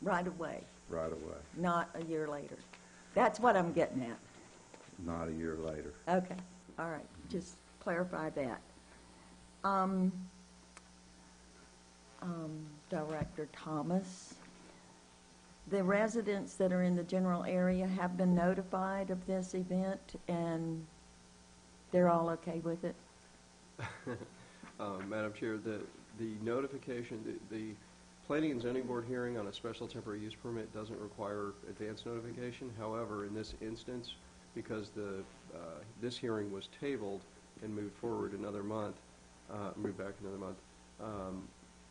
Right away, Right away, not a year later. That's what I'm getting at. not a year later. Okay, all right, just clarify that. Director Thomas, the residents that are in the general area have been notified of this event, and they're all okay with it? Madam Chair, the notification, the Planning and Zoning Board hearing on a special temporary use permit doesn't require advance notification. However, in this instance, because this hearing was tabled and moved forward another month, moved back another month,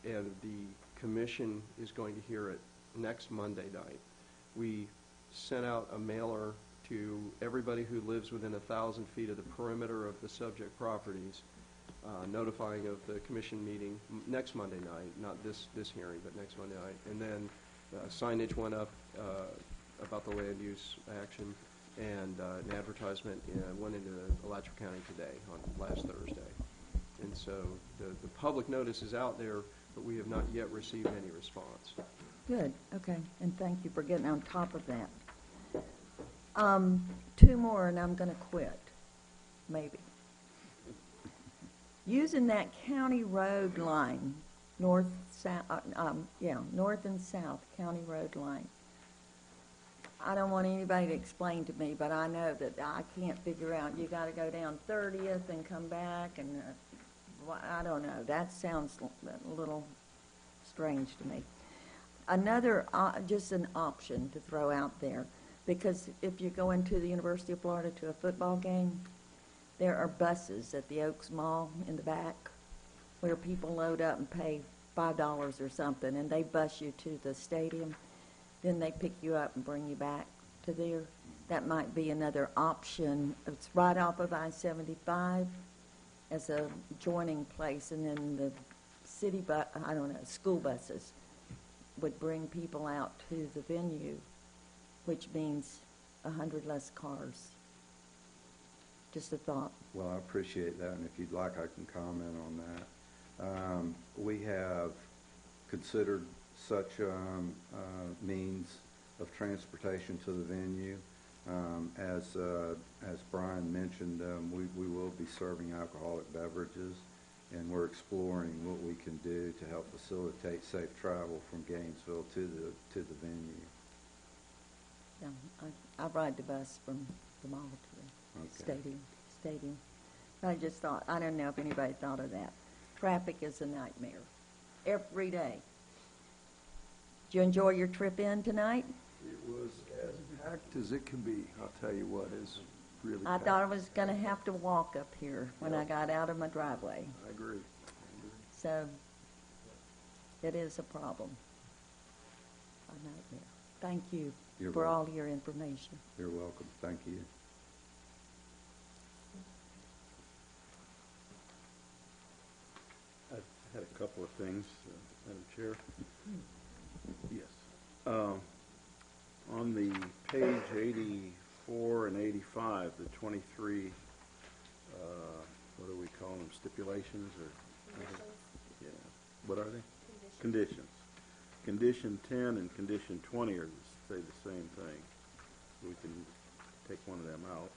and the commission is going to hear it next Monday night. We sent out a mailer to everybody who lives within 1,000 feet of the perimeter of the subject properties, notifying of the commission meeting next Monday night, not this hearing, but next Monday night. And then signage went up about the land use action, and an advertisement went into Alachua County today, on last Thursday. And so the public notice is out there, but we have not yet received any response. Good, okay, and thank you for getting on top of that. Two more and I'm going to quit, maybe. Using that county road line, north and south county road line. I don't want anybody to explain to me, but I know that I can't figure out, you got to go down 30th and come back, and I don't know. That sounds a little strange to me. Another, just an option to throw out there, because if you go into the University of Florida to a football game, there are buses at the Oaks Mall in the back where people load up and pay $5 or something, and they bus you to the stadium. Then they pick you up and bring you back to there. That might be another option. It's right off of I-75, as a joining place, and then the school buses would bring people out to the venue, which means 100 less cars. Just a thought. Well, I appreciate that, and if you'd like, I can comment on that. We have considered such means of transportation to the venue. As Brian mentioned, we will be serving alcoholic beverages, and we're exploring what we can do to help facilitate safe travel from Gainesville to the venue. Yeah, I ride the bus from the mall to the stadium. I just thought, I don't know if anybody thought of that. Traffic is a nightmare every day. Did you enjoy your trip in tonight? It was as packed as it can be. I'll tell you what, is really I packed. thought I was going to have to walk up here when I got out of my driveway. I agree. So it is a problem. A nightmare. Thank you You're for welcome. all your information. You're welcome. Thank you. I had a couple of things, Madam Chair. Yes. On the page 84 and 85, the 23, what do we call them, stipulations or? Yeah. What are they? Conditions. Condition 10 and condition 20 say the same thing. We can take one of them out.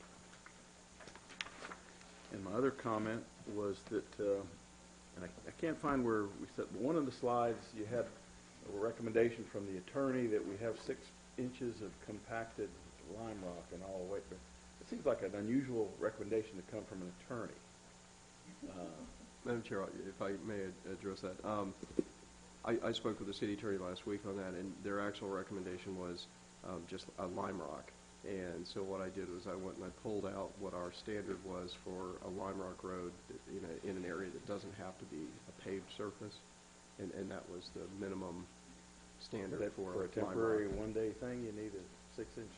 And my other comment was that, and I can't find where we said, but one of the slides, you had a recommendation from the attorney that we have 6 inches of compacted lime rock and all the way. It seems like an unusual recommendation to come from an attorney. Madam Chair, if I may address that. I spoke with the city attorney last week on that, and their actual recommendation was just a lime rock. And so what I did was I went and I pulled out what our standard was for a lime rock road in an area that doesn't have to be a paved surface, and that was the minimum standard That for for a lime temporary rock. one-day thing, you need a 6-inch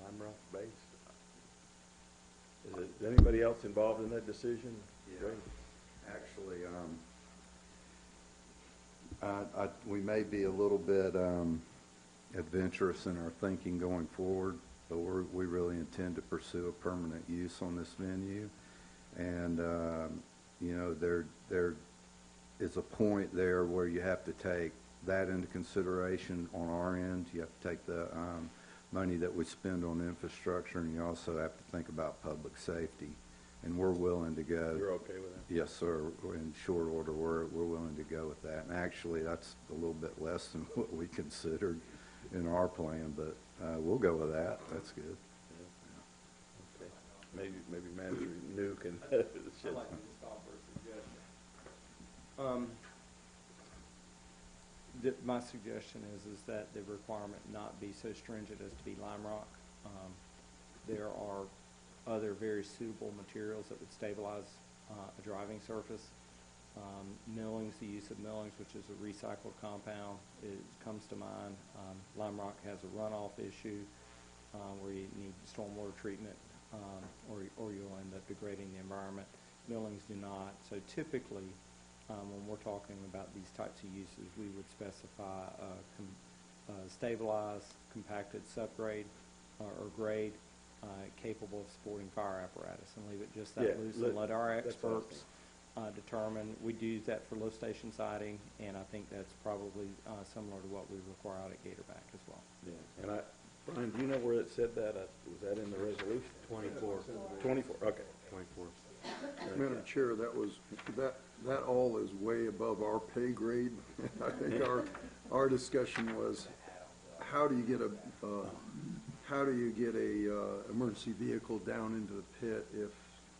lime rock base. Is anybody else involved in that decision? Yeah. Actually, we may be a little bit adventurous in our thinking going forward, but we really intend to pursue a permanent use on this venue. And, there is a point there where you have to take that into consideration on our end. You have to take the money that we spend on infrastructure, and you also have to think about public safety. And we're willing to go. You're okay with that? Yes, sir. In short order, we're willing to go with that. And actually, that's a little bit less than what we considered in our plan, but we'll go with that. That's good. Okay. Maybe Manager New can shed some. My suggestion is that the requirement not be so stringent as to be lime rock. There are other very suitable materials that would stabilize a driving surface. Millings, the use of millings, which is a recycled compound, comes to mind. Lime rock has a runoff issue where you need stormwater treatment, or you'll end up degrading the environment. Millings do not. So typically, when we're talking about these types of uses, we would specify stabilized, compacted subgrade or grade capable of supporting fire apparatus, and leave it just that loose and let our experts determine. We do use that for lift station siding, and I think that's probably similar to what we require out at Gatorback as well. Yeah. And Brian, do you know where it said that? Was that in the resolution? 24. 24, okay. 24. Madam Chair, that all is way above our pay grade. I think our discussion was, how do you get a emergency vehicle down into the pit if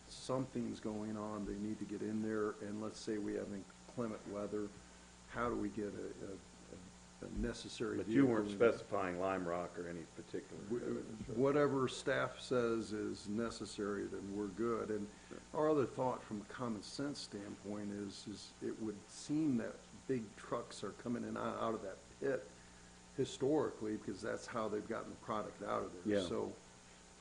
something's going on, they need to get in there, and let's say we have inclement weather, how do we get a necessary But vehicle? you weren't specifying lime rock or any particular. Whatever staff says is necessary, then we're good. And our other thought from a common sense standpoint is it would seem that big trucks are coming in and out of that pit historically, because that's how they've gotten the product out of there. Yeah. So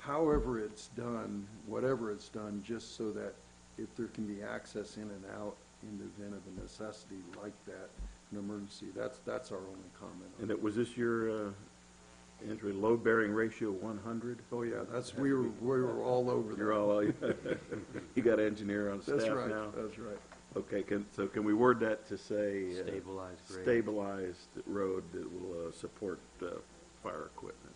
however it's done, whatever it's done, just so that if there can be access in and out in the event of a necessity like that, an emergency, that's our only comment on And it. was this your entry, load-bearing ratio 100? Oh, yeah, we were all over that. You're all, you got an engineer on staff That's right, now? that's right. Okay, can we word that to say? Stabilized grade. Stabilized road that will support fire equipment?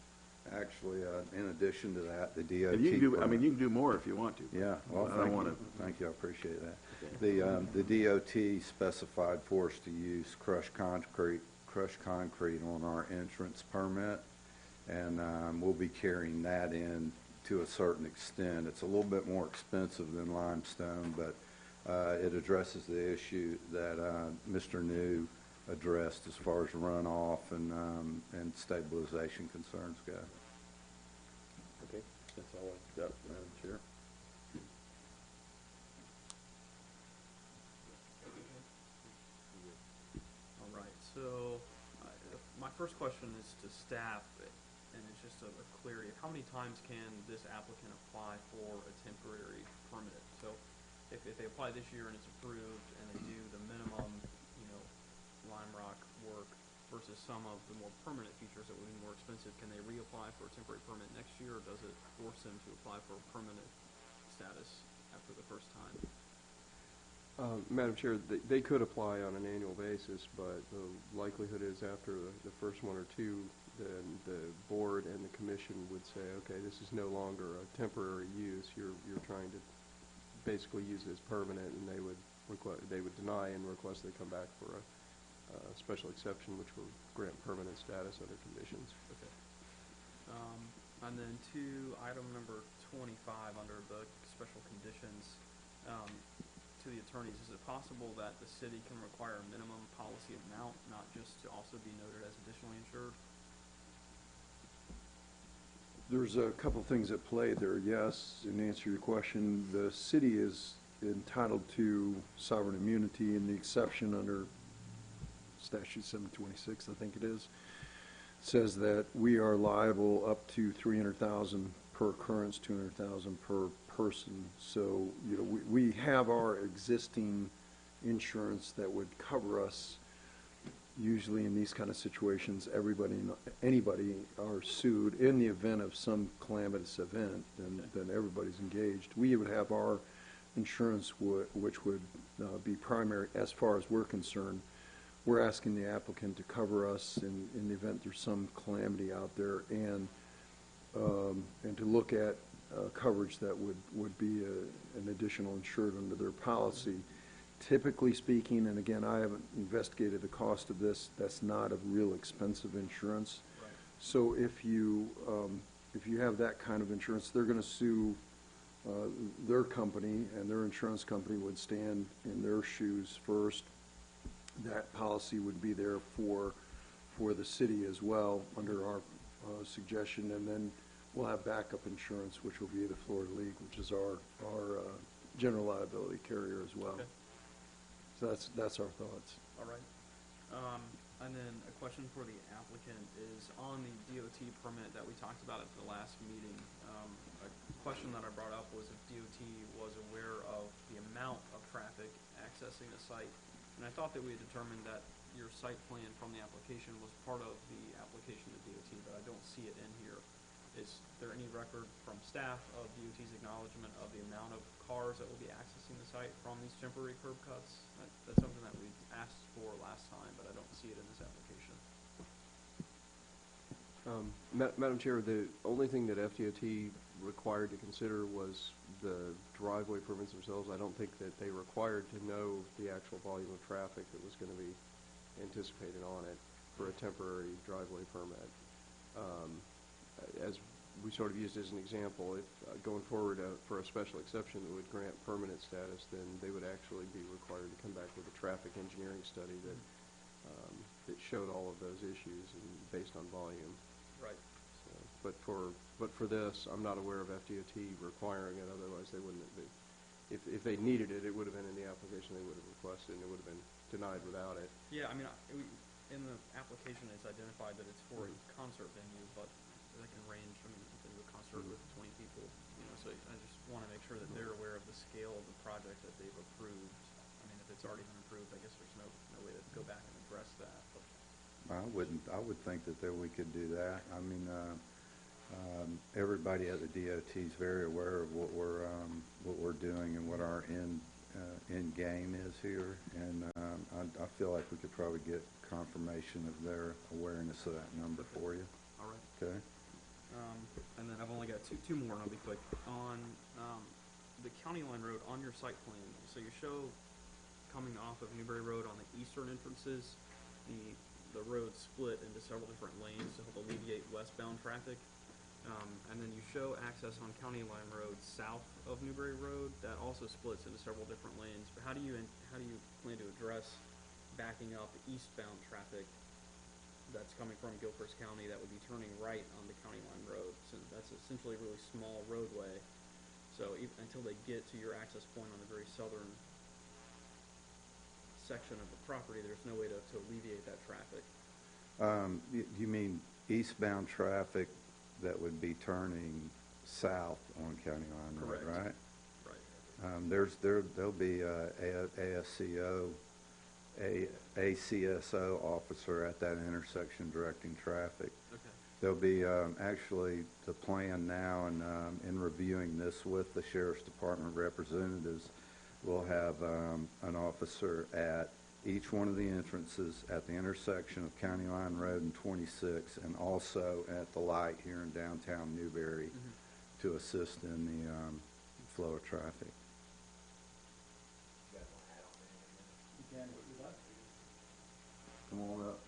Actually, in addition to that, the DOT. And you can do, I mean, permit- you can do more if you want to. Yeah, well, I don't thank wanna- you, thank you, I appreciate that. The DOT specified for us to use crushed concrete on our entrance permit, and we'll be carrying that in to a certain extent. It's a little bit more expensive than limestone, but it addresses the issue that Mr. New addressed as far as runoff and stabilization concerns go. Okay, that's all I've got, Madam Chair. All right, so my first question is to staff, and it's just a clarity of how many times can this applicant apply for a temporary permit? So if they apply this year and it's approved and they do the minimum, lime rock work versus some of the more permanent features that would be more expensive, can they reapply for a temporary permit next year, or does it force them to apply for a permanent status after the first time? Madam Chair, they could apply on an annual basis, but the likelihood is after the first one or two, then the board and the commission would say, okay, this is no longer a temporary use. You're trying to basically use it as permanent, and they would deny and request they come back for a special exception, which will grant permanent status under conditions. Okay. And then to item number 25 under the special conditions, to the attorneys, is it possible that the city can require a minimum policy amount, not just to also be noted as additionally insured? There's a couple things at play there, yes. In answer to your question, the city is entitled to sovereign immunity, and the exception under statute 726, I think it is, says that we are liable up to $300,000 per occurrence, $200,000 per person. So, we have our existing insurance that would cover us. Usually in these kind of situations, anybody are sued in the event of some calamitous event, then everybody's engaged. We would have our insurance, which would be primary as far as we're concerned. We're asking the applicant to cover us in the event there's some calamity out there, and to look at coverage that would be an additional insured under their policy. Typically speaking, and again, I haven't investigated the cost of this, that's not a real expensive insurance. Right. So if you have that kind of insurance, they're going to sue their company, and their insurance company would stand in their shoes first. That policy would be there for the city as well under our suggestion, and then we'll have backup insurance, which will be the Florida League, which is our general liability carrier as well. Okay. So that's our thoughts. All right. And then a question for the applicant is on the DOT permit that we talked about at the last meeting. A question that I brought up was if DOT was aware of the amount of traffic accessing the site. And I thought that we had determined that your site plan from the application was part of the application to DOT, but I don't see it in here. Is there any record from staff of DOT's acknowledgement of the amount of cars that will be accessing the site from these temporary curb cuts? That's something that we asked for last time, but I don't see it in this application. Madam Chair, the only thing that FDOT required to consider was the driveway permits themselves. I don't think that they required to know the actual volume of traffic that was going to be anticipated on it for a temporary driveway permit. As we sort of used as an example, if going forward for a special exception that would grant permanent status, then they would actually be required to come back with a traffic engineering study that showed all of those issues and based on volume. Right. So, but for this, I'm not aware of FDOT requiring it. Otherwise, they wouldn't. If they needed it, it would have been in the application. They would have requested, and it would have been denied without it. Yeah, I mean, in the application, it's identified that it's for a concert venue, but that can range. I mean, you can do a concert serve with 20 people, so I just want to make sure that they're aware of the scale of the project that they've approved. I mean, if it's already been approved, I guess there's no way to go back and address that. But I would think that we could do that. I mean, everybody at the DOT is very aware of what we're doing and what our end game is here, and I feel like we could probably get confirmation of their awareness of that number for you. all right. Okay? And then I've only got two more, and I'll be quick. On the County Line Road, on your site plan, so you show coming off of Newberry Road on the eastern entrances, the road split into several different lanes to help alleviate westbound traffic. And then you show access on County Line Road south of Newberry Road, that also splits into several different lanes. But how do you plan to address backing up eastbound traffic that's coming from Gilchrist County that would be turning right on the County Line Road? So that's essentially a really small roadway. So until they get to your access point on the very southern section of the property, there's no way to alleviate that traffic. You mean eastbound traffic that would be turning south on County Line Road, right? Right. There'll be ACSO officer at that intersection directing traffic. Okay. There'll be actually the plan now, and in reviewing this with the Sheriff's Department representatives, we'll have an officer at each one of the entrances at the intersection of County Line Road and 26, and also at the light here in downtown Newberry to assist in the flow of traffic. Come on up.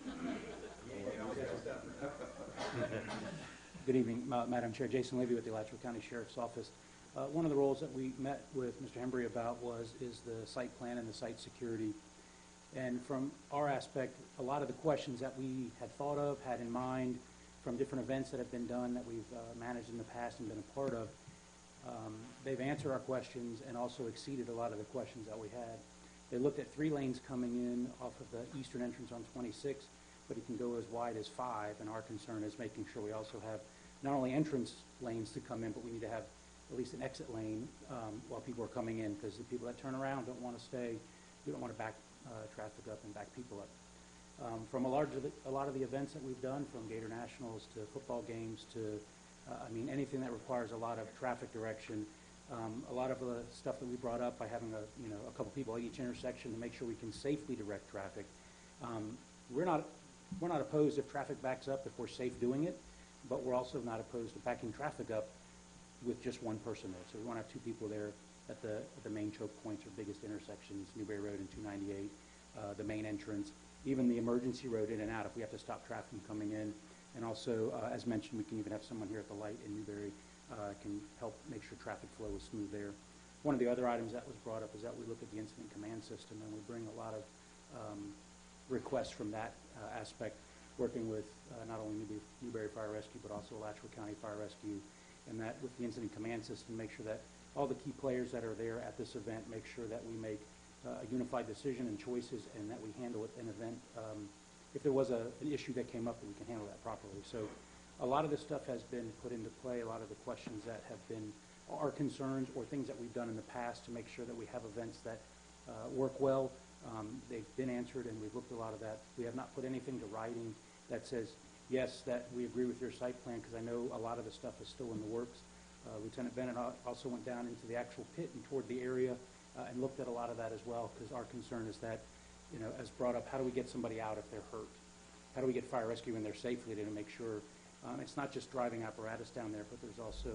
Good evening, Madam Chair. Jason Levy with the Alachua County Sheriff's Office. One of the roles that we met with Mr. Hembry about is the site plan and the site security. And from our aspect, a lot of the questions that we had thought of, had in mind from different events that have been done that we've managed in the past and been a part of, they've answered our questions and also exceeded a lot of the questions that we had. They looked at 3 lanes coming in off of the eastern entrance on 26, but it can go as wide as 5, and our concern is making sure we also have not only entrance lanes to come in, but we need to have at least an exit lane while people are coming in, because the people that turn around don't want to stay. We don't want to back traffic up and back people up. From a lot of the events that we've done, from Gator Nationals to football games to, anything that requires a lot of traffic direction, a lot of the stuff that we brought up by having a couple people at each intersection to make sure we can safely direct traffic. We're not opposed if traffic backs up if we're safe doing it, but we're also not opposed to backing traffic up with just one person there. So we want to have 2 people there at the main choke points or biggest intersections, Newberry Road and 298, the main entrance, even the emergency road in and out if we have to stop traffic from coming in. And also, as mentioned, we can even have someone here at the light in Newberry can help make sure traffic flow is smooth there. One of the other items that was brought up is that we look at the incident command system, and we bring a lot of requests from that aspect, working with not only Newberry Fire Rescue, but also Alachua County Fire Rescue, and that with the incident command system, make sure that all the key players that are there at this event, make sure that we make a unified decision and choices, and that we handle it in event. If there was an issue that came up, that we can handle that properly. So a lot of this stuff has been put into play, a lot of the questions that have been our concerns or things that we've done in the past to make sure that we have events that work well. They've been answered, and we've looked at a lot of that. We have not put anything to writing that says, yes, that we agree with your site plan, because I know a lot of the stuff is still in the works. Lieutenant Bennett also went down into the actual pit and toured the area and looked at a lot of that as well, because our concern is that, as brought up, how do we get somebody out if they're hurt? How do we get fire rescue in there safely to make sure it's not just driving apparatus down there, but there's also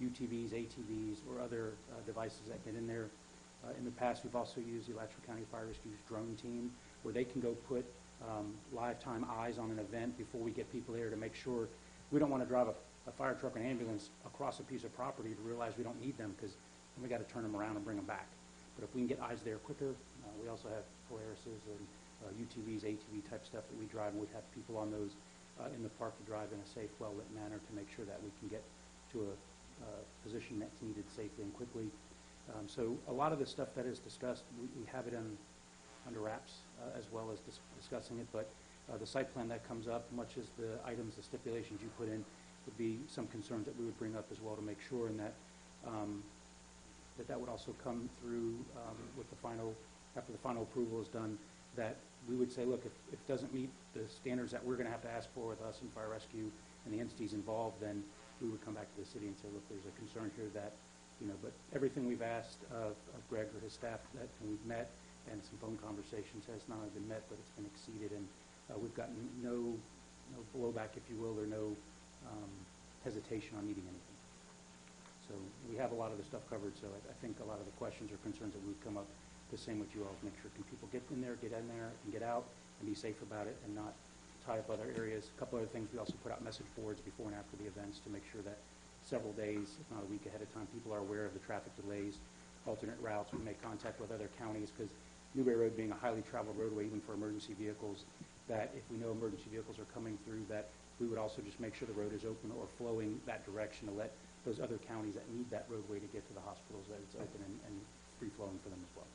UTVs, ATVs, or other devices that get in there. In the past, we've also used the Alachua County Fire Rescue's drone team, where they can go put live time eyes on an event before we get people there to make sure. We don't want to drive a fire truck and ambulance across a piece of property to realize we don't need them, because then we got to turn them around and bring them back. But if we can get eyes there quicker, we also have Polaris's and UTVs, ATV type stuff that we drive, and we'd have people on those in the park to drive in a safe, well-lit manner to make sure that we can get to a position that's needed safely and quickly. So a lot of the stuff that is discussed, we have it under wraps as well as discussing it, but the site plan that comes up, much as the items, the stipulations you put in, would be some concerns that we would bring up as well to make sure, and that that would also come through with the final, after the final approval is done, that we would say, look, if it doesn't meet the standards that we're going to have to ask for with us and fire rescue and the entities involved, then we would come back to the city and say, look, there's a concern here that, but everything we've asked of Greg or his staff that we've met, and some phone conversations, has not only been met, but it's been exceeded, and we've gotten no blowback, if you will, or no hesitation on needing anything. So we have a lot of the stuff covered, so I think a lot of the questions or concerns that would come up, the same with you all, is make sure can people get in there, and get out, and be safe about it, and not tie up other areas. A couple other things, we also put out message boards before and after the events to make sure that several days, if not a week ahead of time, people are aware of the traffic delays, alternate routes. We make contact with other counties, because Newberry Road being a highly traveled roadway, even for emergency vehicles, that if we know emergency vehicles are coming through, that we would also just make sure the road is open or flowing that direction to let those other counties that need that roadway to get to the hospitals, that it's open and free-flowing for them as well.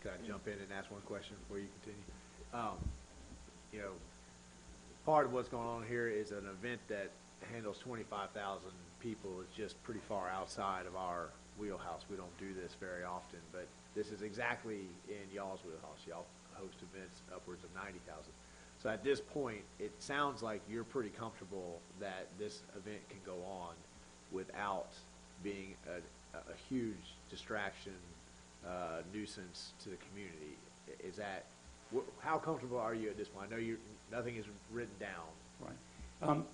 Can I jump in and ask one question before you continue? Part of what's going on here is an event that handles 25,000 people. Is just pretty far outside of our wheelhouse. We don't do this very often, but this is exactly in y'all's wheelhouse. Y'all host events upwards of 90,000. So at this point, it sounds like you're pretty comfortable that this event can go on without being a huge distraction, nuisance to the community. Is that, how comfortable are you at this point? I know nothing is written down. Right.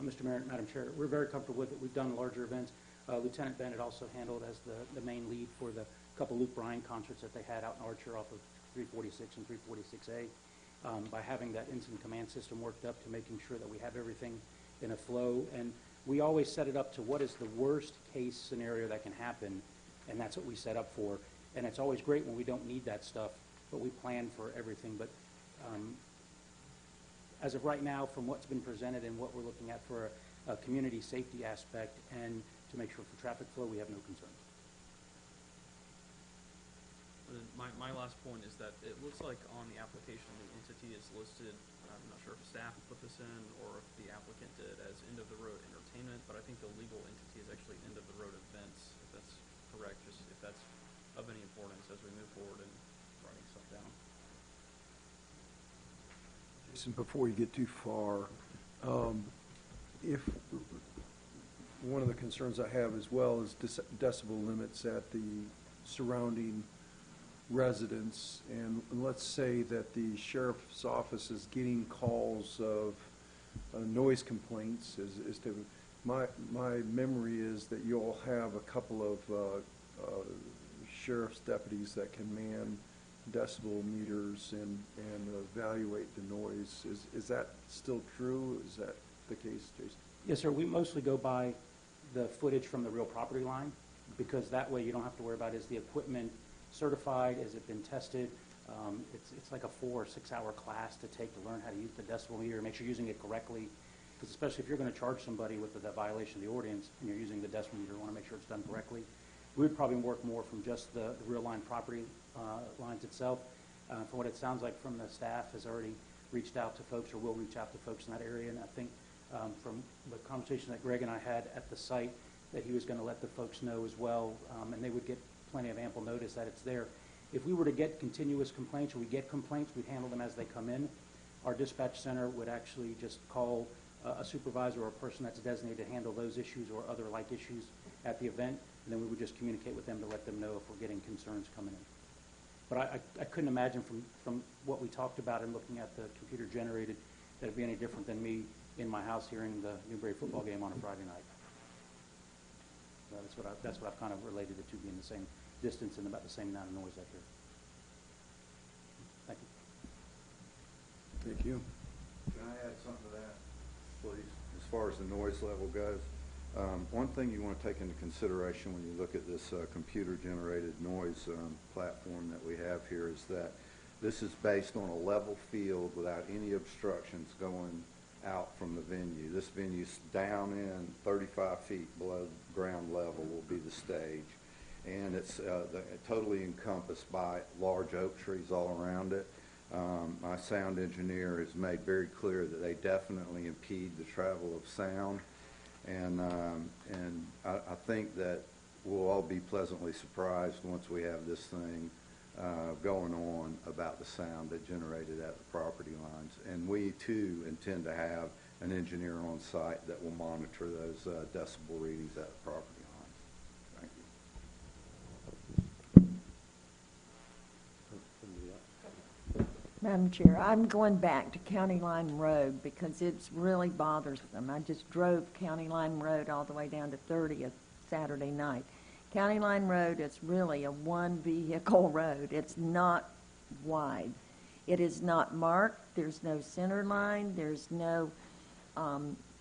Mr. Mayor, Madam Chair, we're very comfortable with it. We've done larger events. Lieutenant Bennett also handled as the main lead for the couple Luke Bryan concerts that they had out in Archer off of 346 and 346A. By having that incident command system worked up to making sure that we have everything in a flow. And we always set it up to what is the worst case scenario that can happen, and that's what we set up for. And it's always great when we don't need that stuff, but we plan for everything. But as of right now, from what's been presented and what we're looking at for a community safety aspect and to make sure for traffic flow, we have no concerns. My last point is that it looks like on the application, the entity is listed, I'm not sure if staff put this in or if the applicant did, as end of the road entertainment, but I think the legal entity is actually end of the road events, if that's correct, just if that's of any importance as we move forward in writing stuff down. Jason, before you get too far, if one of the concerns I have as well is decibel limits at the surrounding residents, and let's say that the sheriff's office is getting calls of noise complaints. As to my memory is that you all have a couple of sheriff's deputies that can man decibel meters and evaluate the noise. Is that still true? Is that the case, Jason? Yes, sir. We mostly go by the footage from the real property line, because that way you don't have to worry about is the equipment certified, has it been tested. It's like a 4 or 6 hour class to take to learn how to use the decibel meter, make sure you're using it correctly, because especially if you're going to charge somebody with the violation of the ordinance and you're using the decibel meter, you want to make sure it's done correctly. We would probably work more from just the real line property lines itself. From what it sounds like from the staff has already reached out to folks or will reach out to folks in that area, and I think from the conversation that Greg and I had at the site that he was going to let the folks know as well, and they would get plenty of ample notice that it's there. If we were to get continuous complaints or we get complaints, we'd handle them as they come in. Our dispatch center would actually just call a supervisor or a person that's designated to handle those issues or other like issues at the event, and then we would just communicate with them to let them know if we're getting concerns coming in. But I couldn't imagine from what we talked about and looking at the computer generated that it'd be any different than me in my house hearing the Newberry football game on a Friday night. That's what I've kind of related it to, being the same distance and about the same amount of noise I hear. Thank you. Thank you. Can I add something to that, please? As far as the noise level goes, one thing you want to take into consideration when you look at this computer-generated noise platform that we have here is that this is based on a level field without any obstructions going out from the venue. This venue's down in 35 feet below ground level will be the stage, and it's totally encompassed by large oak trees all around it. My sound engineer has made very clear that they definitely impede the travel of sound. And I think that we'll all be pleasantly surprised once we have this thing going on about the sound that generated at the property lines. And we, too, intend to have an engineer on site that will monitor those decibel readings at the property lines. Thank you. Madam Chair, I'm going back to County Line Road because it's really bothersome. I just drove County Line Road all the way down to 30th Saturday night. County Line Road is really a one-vehicle road. It's not wide. It is not marked. There's no center line. There's no,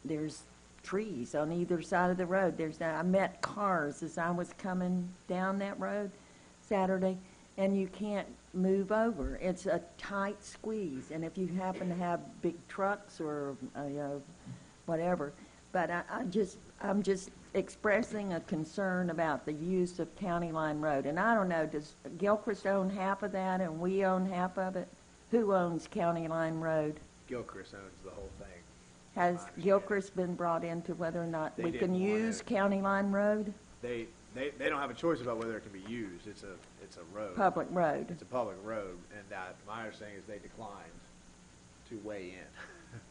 there's trees on either side of the road. I met cars as I was coming down that road Saturday, and you can't move over. It's a tight squeeze, and if you happen to have big trucks or whatever, but I'm just expressing a concern about the use of County Line Road. And I don't know, does Gilchrist own half of that and we own half of it? Who owns County Line Road? Gilchrist owns the whole thing. Has Gilchrist been brought into whether or not They we can didn't want use it. County Line Road? They don't have a choice about whether it can be used. It's a road. Public road. It's a public road, and my understanding is they declined to weigh in. Is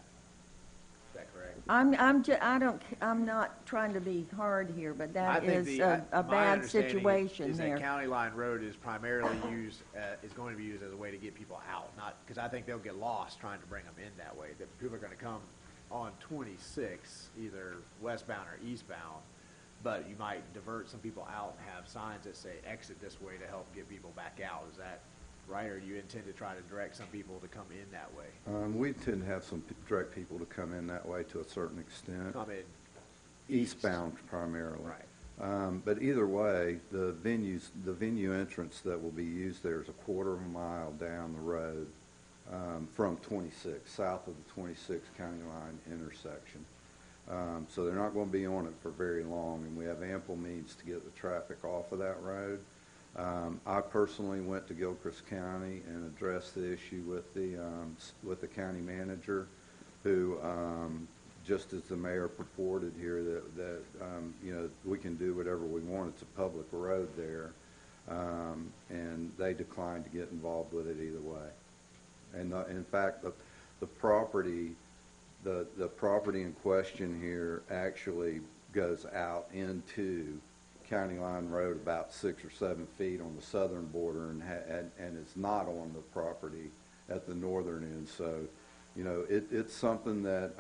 that correct? I'm not trying to be hard here, but I that think is my a bad understanding situation is there. that County Line Road is primarily used, is going to be used as a way to get people out, not, because I think they'll get lost trying to bring them in that way. That people are going to come on 26, either westbound or eastbound, but you might divert some people out and have signs that say exit this way to help get people back out. Is that right, or do you intend to try to direct some people to come in that way? We intend to have some direct people to come in that way to a certain extent. Come in Eastbound primarily. Right. But either way, the venue entrance that will be used there is a quarter of a mile down the road from 26, south of the 26 County Line intersection. So they're not going to be on it for very long, and we have ample means to get the traffic off of that road. I personally went to Gilchrist County and addressed the issue with the county manager, who, just as the mayor purported here, that we can do whatever we want. It's a public road there, and they declined to get involved with it either way. And in fact, the property in question here actually goes out into County Line Road about 6 or 7 feet on the southern border, and is not on the property at the northern end. So, it's something that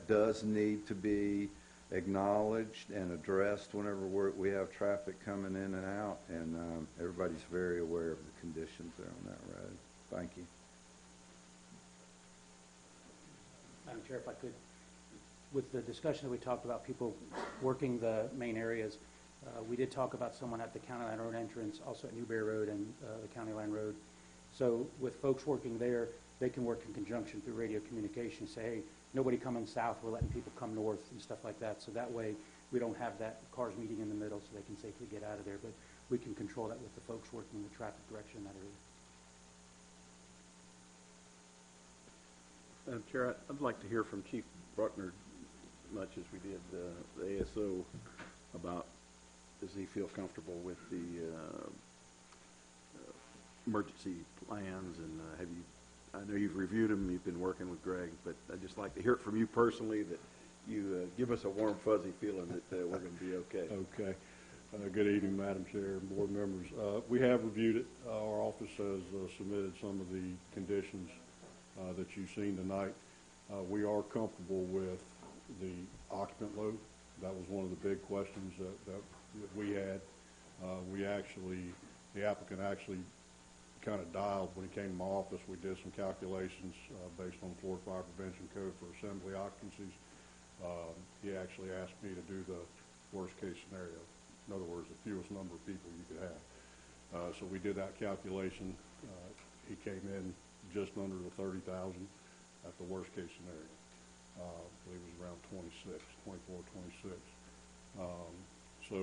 does need to be acknowledged and addressed whenever we have traffic coming in and out, and everybody's very aware of the conditions there on that road. Thank you. Madam Chair, if I could, with the discussion that we talked about people working the main areas, we did talk about someone at the County Line Road entrance, also at Newberry Road and the County Line Road. So with folks working there, they can work in conjunction through radio communication, say, hey, nobody coming south, we're letting people come north and stuff like that. So that way we don't have that cars meeting in the middle so they can safely get out of there. But we can control that with the folks working the traffic direction in that area. Chair, I'd like to hear from Chief Bruckner, much as we did the ASO, about does he feel comfortable with the emergency plans, and I know you've reviewed them, you've been working with Greg, but I'd just like to hear it from you personally, that you give us a warm, fuzzy feeling that we're going to be okay. Okay. Good evening, Madam Chair and board members. We have reviewed it. Our office has submitted some of the conditions that you've seen tonight. We are comfortable with the occupant load. That was one of the big questions that we had. The applicant actually kind of dialed when he came to my office. We did some calculations based on the Florida Fire Prevention Code for assembly occupancies. He actually asked me to do the worst case scenario. In other words, the fewest number of people you could have. So we did that calculation. He came in just under the 30,000 at the worst case scenario. I believe it was around 24, 26. So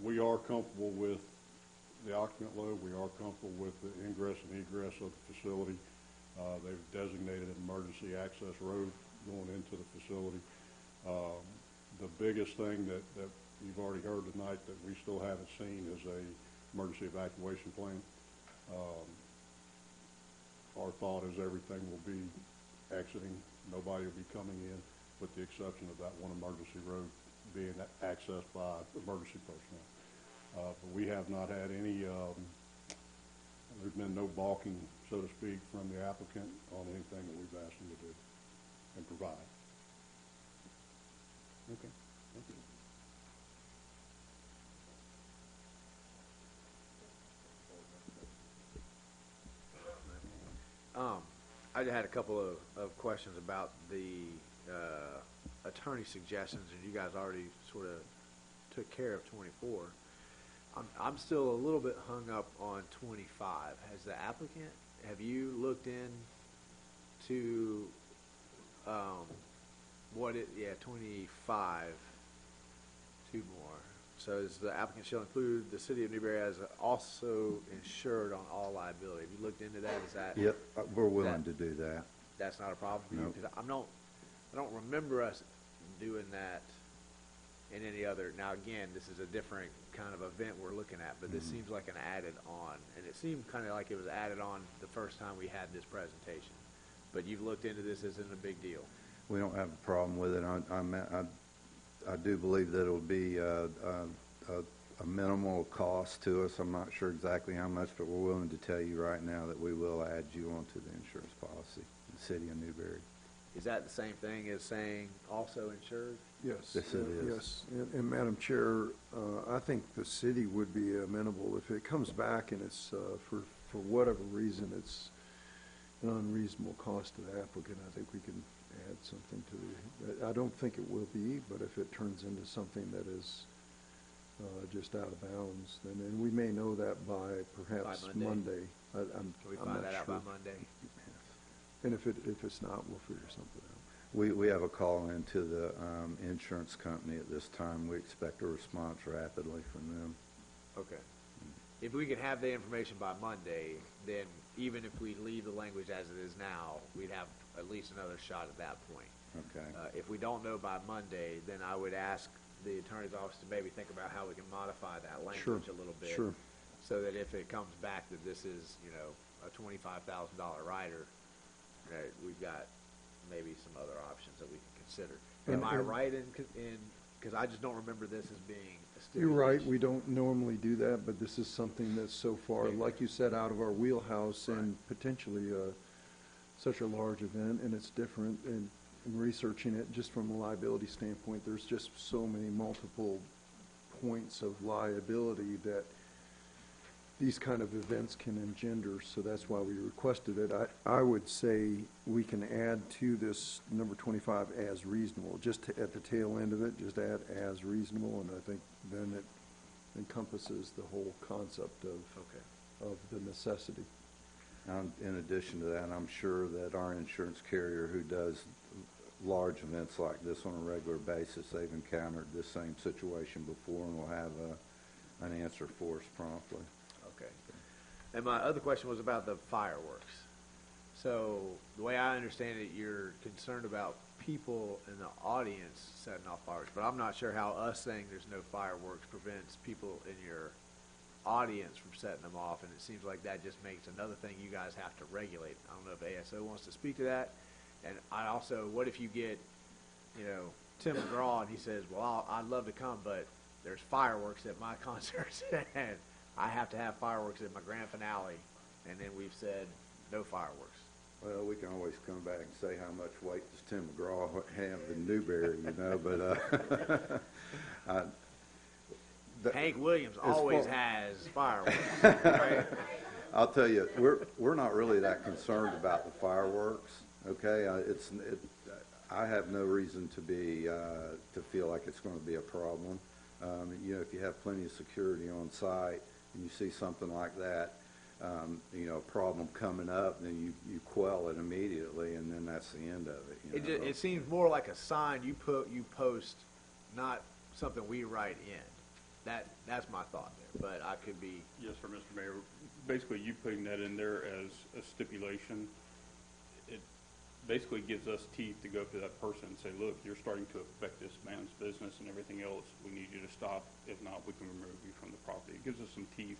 we are comfortable with the occupant load. We are comfortable with the ingress and egress of the facility. They've designated an emergency access road going into the facility. The biggest thing that you've already heard tonight that we still haven't seen is a emergency evacuation plan. Our thought is everything will be exiting. Nobody will be coming in, with the exception of that one emergency road being accessed by emergency personnel. But we have not had any, there's been no balking, so to speak, from the applicant on anything that we've asked them to do and provide. Okay, thank you. I had a couple of questions about the attorney suggestions, and you guys already sort of took care of 24. I'm still a little bit hung up on 25. Has the applicant, have you looked into what it, 25, two more. So is the applicant shall include the city of Newberry as also insured on all liability? Have you looked into that? Is that? Yep, we're willing to do that. That's not a problem for you? Nope. Because I don't remember us doing that in any other. Now again, this is a different kind of event we're looking at, but this seems like an added on, and it seemed kind of like it was added on the first time we had this presentation. But you've looked into this, isn't a big deal. We don't have a problem with it. I do believe that it'll be a minimal cost to us. I'm not sure exactly how much, but we're willing to tell you right now that we will add you onto the insurance policy, the city of Newberry. Is that the same thing as saying also insured? Yes. Yes, it is. Yes, and Madam Chair, I think the city would be amenable if it comes back and it's, for whatever reason, it's an unreasonable cost to the applicant. I think we can add something to the, I don't think it will be, but if it turns into something that is just out of bounds, then, and we may know that by perhaps By Monday. I'm Can we I'm find not that out sure. by Monday? And if it's not, we'll figure something out. We have a call into the insurance company at this time. We expect a response rapidly from them. Okay. If we could have the information by Monday, then even if we leave the language as it is now, we'd have at least another shot at that point. Okay. If we don't know by Monday, then I would ask the attorney's office to maybe think about how we can modify that language a little bit. Sure. So that if it comes back that this is, a $25,000 rider, we've got maybe some other options that we can consider. Am I right in, because I just don't remember this as being a stipulation. You're right, we don't normally do that, but this is something that's so far, like you said, out of our wheelhouse and potentially such a large event, and it's different. And in researching it, just from a liability standpoint, there's just so many multiple points of liability that these kind of events can engender, so that's why we requested it. I would say we can add to this number 25 as reasonable, just at the tail end of it, just add as reasonable, and I think then it encompasses the whole concept of the necessity. In addition to that, I'm sure that our insurance carrier who does large events like this on a regular basis, they've encountered this same situation before and will have an answer for us promptly. Okay. And my other question was about the fireworks. So the way I understand it, you're concerned about people in the audience setting off fireworks, but I'm not sure how us saying there's no fireworks prevents people in your audience from setting them off, and it seems like that just makes another thing you guys have to regulate. I don't know if ASO wants to speak to that. And I also, what if you get, Tim McGraw and he says, well, I'd love to come, but there's fireworks at my concerts, and I have to have fireworks at my grand finale, and then we've said no fireworks. Well, we can always come back and say how much weight does Tim McGraw have in Newberry, but Hank Williams always has fireworks, right? I'll tell you, we're not really that concerned about the fireworks. Okay, I have no reason to feel like it's going to be a problem. If you have plenty of security on site and you see something like that, a problem coming up, then you quell it immediately, and then that's the end of it. It seems more like a sign you post, not something we write in. That's my thought there, but I could be. Yes, sir, Mr. Mayor. Basically, you putting that in there as a stipulation, it basically gives us teeth to go up to that person and say, look, you're starting to affect this man's business and everything else. We need you to stop. If not, we can remove you from the property. It gives us some teeth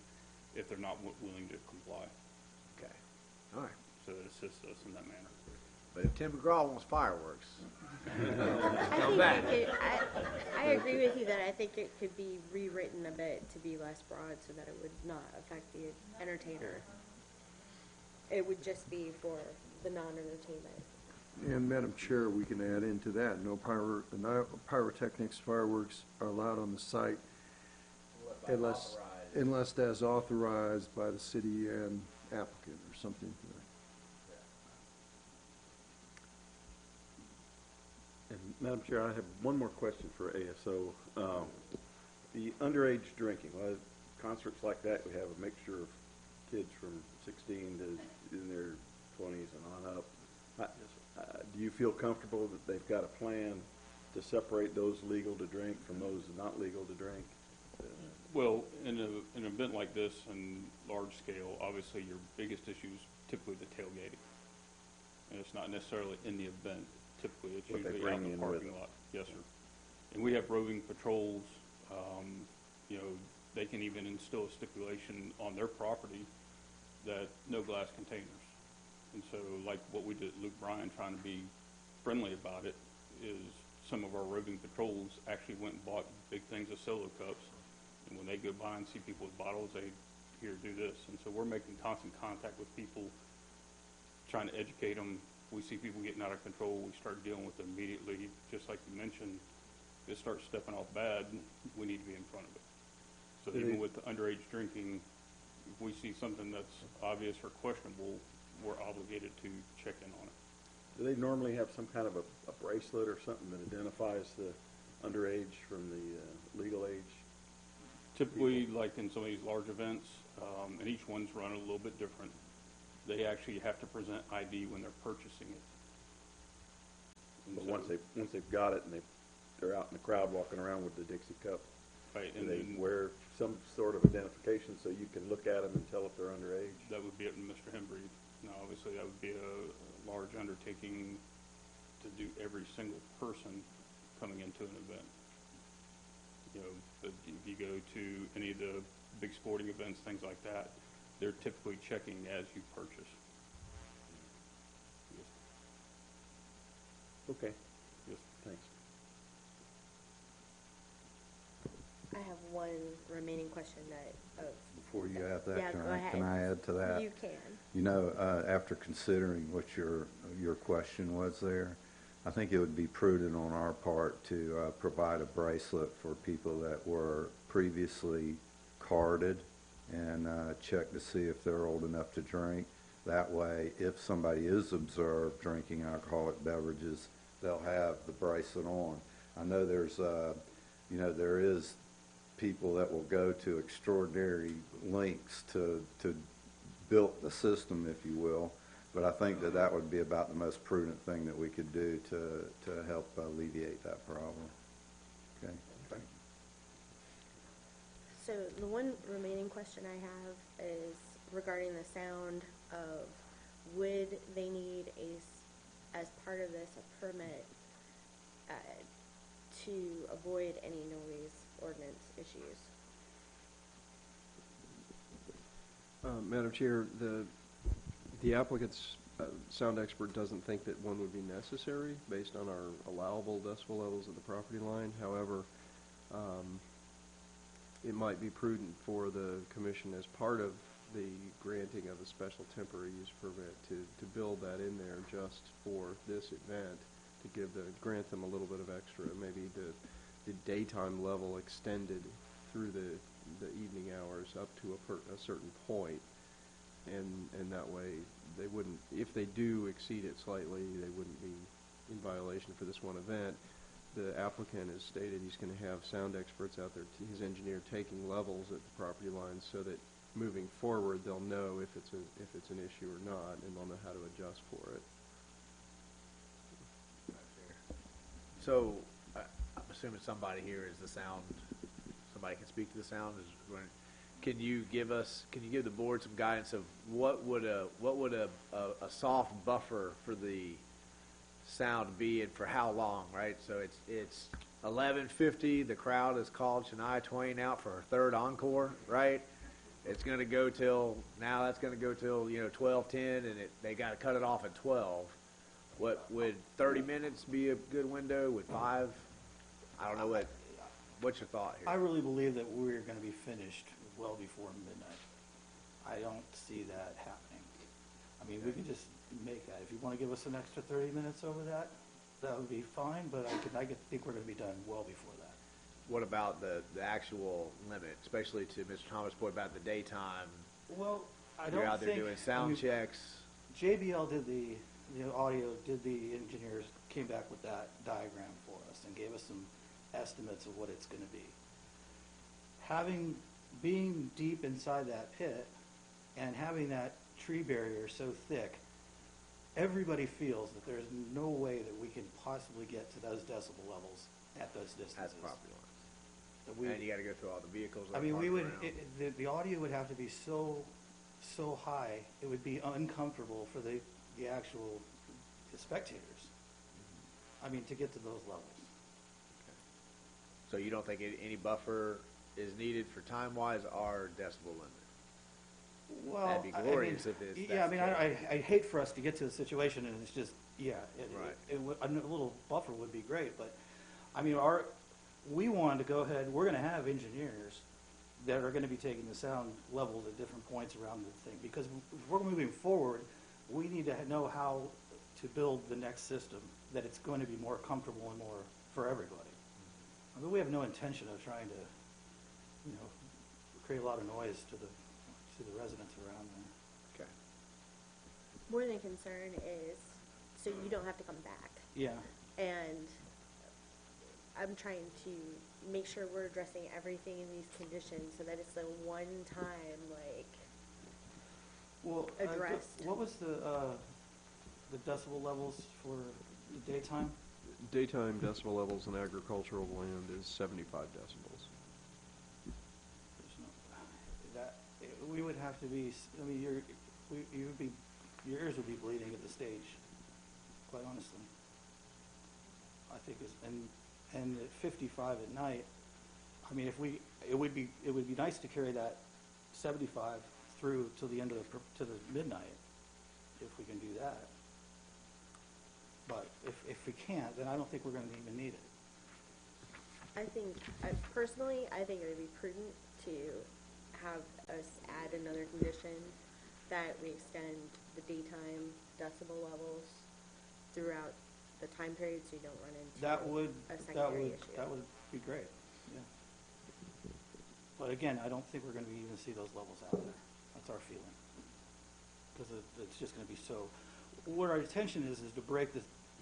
if they're not willing to comply. Okay. All right. So it assists us in that manner. But if Tim McGraw wants fireworks, I agree with you that I think it could be rewritten a bit to be less broad so that it would not affect the entertainer. It would just be for the non-entertainment. And Madam Chair, we can add into that, no pyrotechnics fireworks are allowed on the site unless as authorized by the city and applicant or something. And Madam Chair, I have one more question for ASO. The underage drinking, well, concerts like that, we have a mixture of kids from 16 to in their 20s and on up. Do you feel comfortable that they've got a plan to separate those legal to drink from those not legal to drink? Well, in an event like this and large scale, obviously your biggest issue is typically the tailgating. And it's not necessarily in the event. Typically, it's usually out in the parking lot. Yes, sir. And we have roving patrols. They can even instill a stipulation on their property that no glass containers. And so, like what we did at Luke Bryan, trying to be friendly about it, is some of our roving patrols actually went and bought big things of solo cups. And when they go by and see people with bottles, they here do this. And so we're making constant contact with people, trying to educate them. We see people getting out of control, we start dealing with them immediately. Just like you mentioned, if it starts stepping off bad, we need to be in front of it. So even with the underage drinking, if we see something that's obvious or questionable, we're obligated to check in on it. Do they normally have some kind of a bracelet or something that identifies the underage from the legal age? Typically, like in some of these large events, and each one's run a little bit different, they actually have to present ID when they're purchasing it. But once they've got it and they're out in the crowd walking around with the Dixie cup, right, and they wear some sort of identification so you can look at them and tell if they're underage? That would be up to Mr. Hembry. Now, obviously, that would be a large undertaking to do every single person coming into an event. But if you go to any of the big sporting events, things like that, they're typically checking as you purchase. Yes. Okay. Yes. Thanks. I have one remaining question Before you add that, Yeah, go ahead. can I add to that? You can. After considering what your question was there, I think it would be prudent on our part to provide a bracelet for people that were previously carded and check to see if they're old enough to drink. That way, if somebody is observed drinking alcoholic beverages, they'll have the bracelet on. I know there is people that will go to extraordinary lengths to build the system, if you will, but I think that would be about the most prudent thing that we could do to help alleviate that problem. Okay. Thank you. So the one remaining question I have is regarding the sound of, would they need as part of this, a permit to avoid any noise ordinance issues? Madam Chair, the applicant's sound expert doesn't think that one would be necessary based on our allowable decibel levels at the property line. However, it might be prudent for the commission, as part of the granting of a special temporary use permit, to build that in there just for this event, to grant them a little bit of extra, maybe the daytime level extended through the evening hours up to a certain point, and that way they wouldn't, if they do exceed it slightly, they wouldn't be in violation for this one event. The applicant has stated he's going to have sound experts out there, his engineer, taking levels at the property lines so that moving forward they'll know if it's an issue or not, and they'll know how to adjust for it. So, I'm assuming somebody here is the sound somebody can speak to the sound. Can you give the board some guidance of what would a soft buffer for the sound be and for how long, right? So it's 11:50. The crowd has called Shania Twain out for her third encore, right? It's going to go till 12:10, and they got to cut it off at 12. What would 30 minutes be a good window? Would 5? I don't know what's your thought here? I really believe that we're going to be finished well before midnight. I don't see that happening. I mean, we could just make that. If you want to give us an extra 30 minutes over that, that would be fine, but I could think we're going to be done well before that. What about the actual limit, especially to Mr. Thomas' point about the daytime? Well, I You're don't out there think... doing sound checks. JBL did the audio, did the engineers, came back with that diagram for us and gave us some estimates of what it's going to be. Being deep inside that pit and having that tree barrier so thick, everybody feels that there's no way that we can possibly get to those decibel levels at those distances. That's property lines. And you got to go through all the vehicles. I mean, the audio would have to be so high, it would be uncomfortable for the actual spectators. I mean, to get to those levels. So you don't think any buffer is needed for time-wise or decibel limit? Well, that'd be glorious if it's. Yeah, I mean, I hate for us to get to the situation and it's just, a little buffer would be great, but I mean, we wanted to go ahead. We're going to have engineers that are going to be taking the sound levels at different points around the thing, because if we're moving forward, we need to know how to build the next system that it's going to be more comfortable and more for everybody. I mean, we have no intention of trying to, create a lot of noise to the residents around there. Okay. More than concern is, so you don't have to come back. Yeah. And I'm trying to make sure we're addressing everything in these conditions so that it's a one-time, addressed. What was the decibel levels for the daytime? Daytime decibel levels in agricultural land is 75 decibels. We would have to be, I mean, your ears would be bleeding at the stage, quite honestly. I think and at 55 at night, I mean, it would be nice to carry that 75 through to the end of to the midnight, if we can do that. But if we can't, then I don't think we're going to even need it. I think, personally, I think it would be prudent to have us add another condition that we extend the daytime decibel levels throughout the time period so you don't run into a secondary issue. That would be great, yeah. But again, I don't think we're going to even see those levels out there. That's our feeling. Because it's just going to be so... What our intention is to break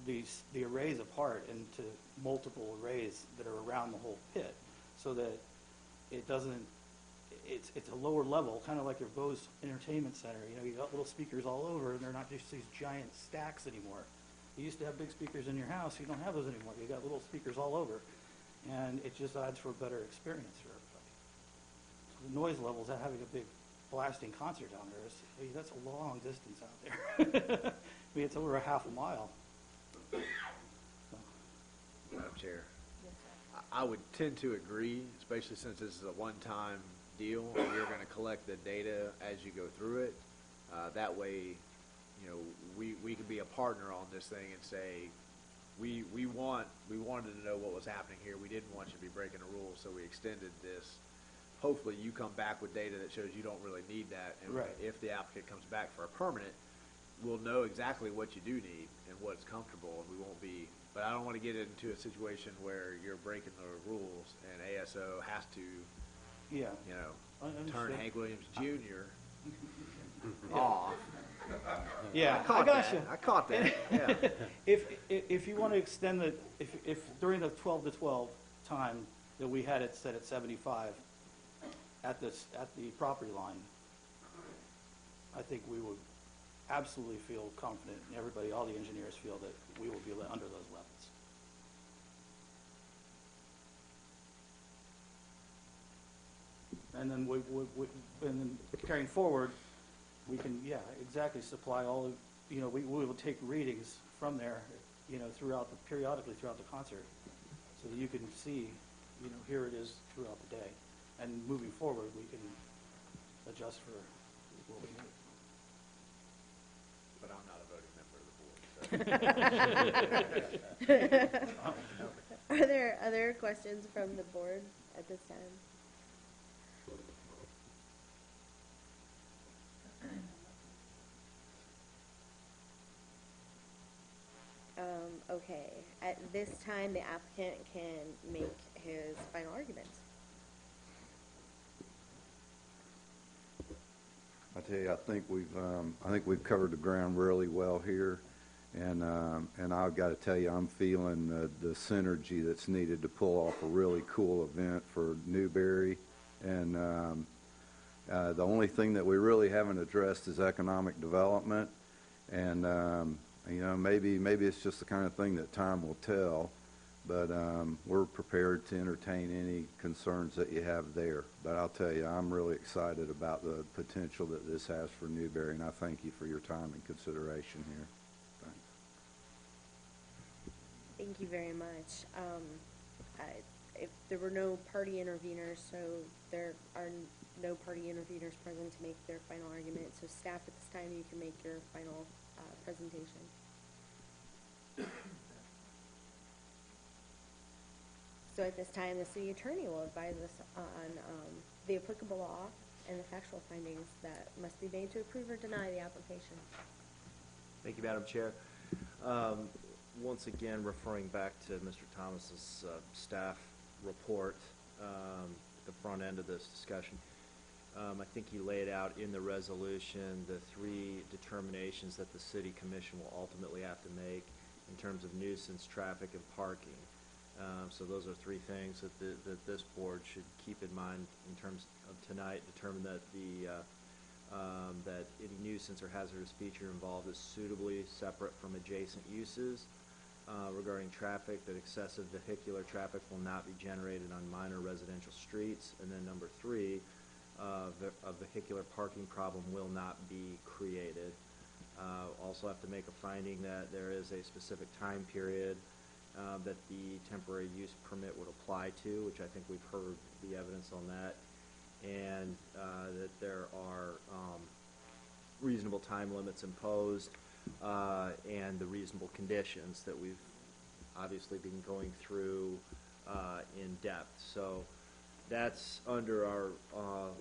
the arrays apart into multiple arrays that are around the whole pit so that it doesn't... It's a lower level, kind of like your Bose Entertainment Center. You got little speakers all over, and they're not just these giant stacks anymore. You used to have big speakers in your house. You don't have those anymore. You got little speakers all over, and it just adds for a better experience for everybody. So the noise levels, having a big blasting concert down there, that's a long distance out there. I mean, it's over a half a mile. Madam Chair, I would tend to agree, especially since this is a one-time deal, and you're going to collect the data as you go through it. That way, we can be a partner on this thing and say, we wanted to know what was happening here. We didn't want you to be breaking the rules, so we extended this. Hopefully, you come back with data that shows you don't really need that, and if the applicant comes back for a permanent, we'll know exactly what you do need and what's comfortable, and we won't be. But I don't want to get into a situation where you're breaking the rules and ASO has to. Yeah. Turn Hank Williams Jr. off. Yeah, I got you. I caught that. Yeah. If you want to extend if during the 12 to 12 time that we had it set at 75 at the property line, I think we would absolutely feel confident, and all the engineers feel that we will be under those levels. and then and then carrying forward, we can, yeah, exactly, supply all of, we will take readings from there, periodically throughout the concert, so that you can see, here it is throughout the day. And moving forward, we can adjust for what we need. But I'm not a voting member of the board. So. Are there other questions from the board at this time? Okay, at this time, the applicant can make his final argument. I tell you, I think we've covered the ground really well here, and I've got to tell you, I'm feeling the synergy that's needed to pull off a really cool event for Newberry, and the only thing that we really haven't addressed is economic development, and maybe it's just the kind of thing that time will tell, but we're prepared to entertain any concerns that you have there. But I'll tell you, I'm really excited about the potential that this has for Newberry, and I thank you for your time and consideration here. Thanks. Thank you very much. If there were no party interveners, so there are no party interveners present to make their final argument, so staff at this time, you can make your final presentation. So at this time, the city attorney will advise us on the applicable law and the factual findings that must be made to approve or deny the application. Thank you, Madam Chair. Once again, referring back to Mr. Thomas's staff report at the front end of this discussion, I think he laid out in the resolution the three determinations that the City Commission will ultimately have to make in terms of nuisance, traffic, and parking. So those are three things that this board should keep in mind in terms of tonight. Determine that that any nuisance or hazardous feature involved is suitably separate from adjacent uses. Regarding traffic, that excessive vehicular traffic will not be generated on minor residential streets. And then number three, a vehicular parking problem will not be created. Also have to make a finding that there is a specific time period that the temporary use permit would apply to, which I think we've heard the evidence on that, and that there are reasonable time limits imposed, and the reasonable conditions that we've obviously been going through in depth. So that's under our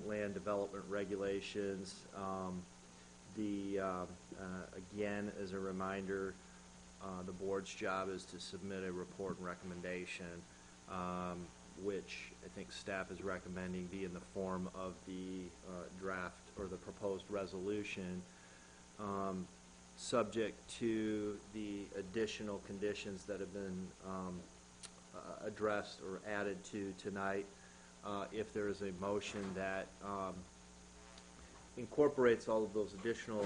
land development regulations. Again, as a reminder, the board's job is to submit a report and recommendation, which I think staff is recommending be in the form of the draft or the proposed resolution, subject to the additional conditions that have been addressed or added to tonight. If there is a motion that incorporates all of those additional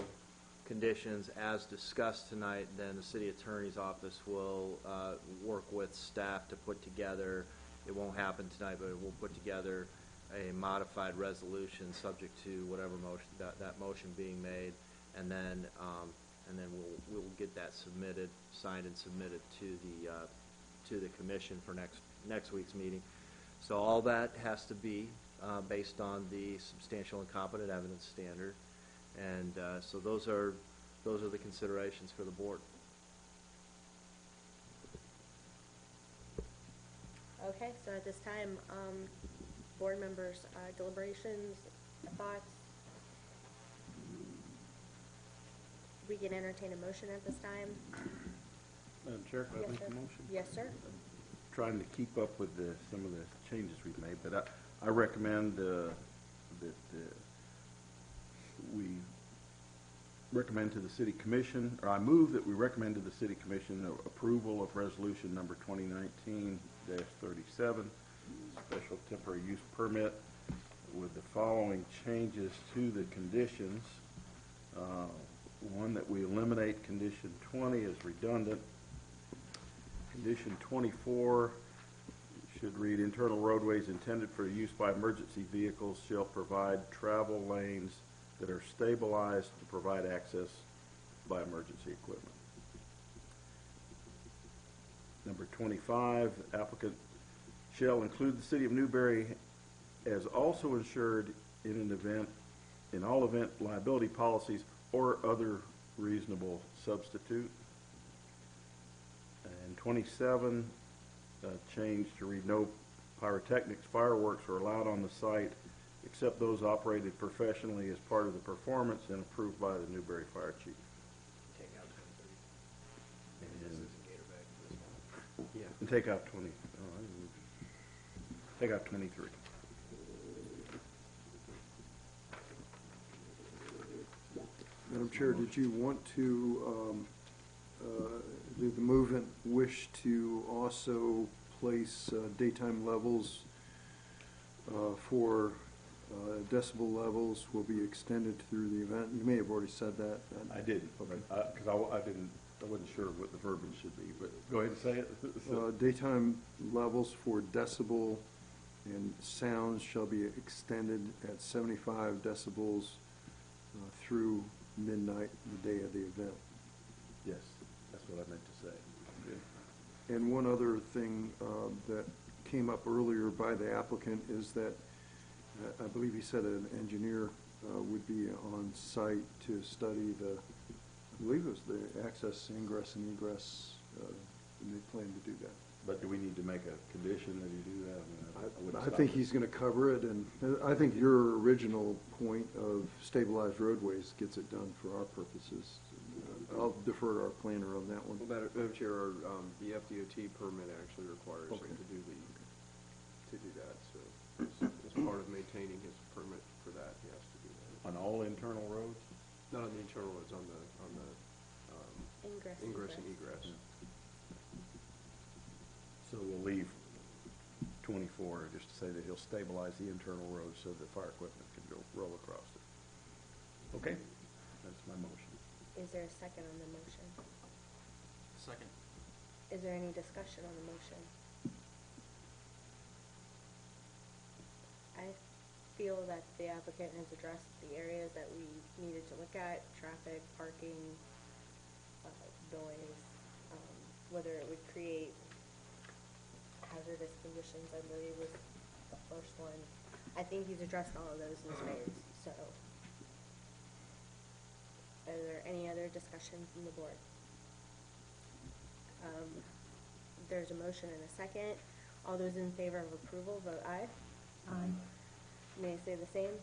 conditions as discussed tonight, then the city attorney's office will work with staff to put together, it won't happen tonight, but it will put together a modified resolution subject to whatever motion, that motion being made, and then we'll get that signed and submitted to the commission for next week's meeting. So all that has to be based on the substantial and competent evidence standard. And so those are the considerations for the board. Okay, so at this time, board members, deliberations, thoughts? We can entertain a motion at this time. Madam Chair, can I Yes, make sir. a motion? Yes, sir. Trying to keep up with some of the changes we've made, but I recommend that we recommend to the City Commission, or I move that we recommend to the City Commission approval of resolution number 2019-37, special temporary use permit, with the following changes to the conditions. One, that we eliminate condition 20 as redundant. Condition 24 should read, internal roadways intended for use by emergency vehicles shall provide travel lanes that are stabilized to provide access by emergency equipment. Number 25, applicant shall include the city of Newberry as also insured in all event liability policies or other reasonable substitute. And 27, change to read, no pyrotechnics, fireworks are allowed on the site except those operated professionally as part of the performance and approved by the Newberry Fire Chief. Take out 23. And, This is Gator bag for this one. yeah, and take out 20. Take out 23. Madam Chair, did you want to, did the movement wish to also place daytime levels for decibel levels will be extended through the event? You may have already said that. I didn't, because I wasn't sure what the verbiage should be, but go ahead and say it. Daytime levels for decibel and sounds shall be extended at 75 decibels through midnight, the day of the event. Yes, that's what I meant to say. Good. And one other thing that came up earlier by the applicant is that I believe he said an engineer would be on site to study I believe it was the access, ingress, and egress, and they plan to do that. But do we need to make a condition that he do that? I think he's going to cover it, and I think your original point of stabilized roadways gets it done for our purposes. I'll defer to our planner on that one. Well, Madam Chair, the FDOT permit actually requires him to do that, so as part of maintaining his permit for that, he has to do that. On all internal roads? Not on the internal roads, on the ingress and egress. So we'll leave 24, just to say that he'll stabilize the internal roads so that fire equipment can go roll across it. Okay, that's my motion. Is there a second on the motion? Second. Is there any discussion on the motion? I feel that the applicant has addressed the areas that we needed to look at: traffic, parking, noise, whether it would create hazardous conditions, I believe was the first one. I think he's addressed all of those in spades, so. Are there any other discussion from the board? There's a motion and a second. All those in favor of approval, vote aye. Aye. May I say the same?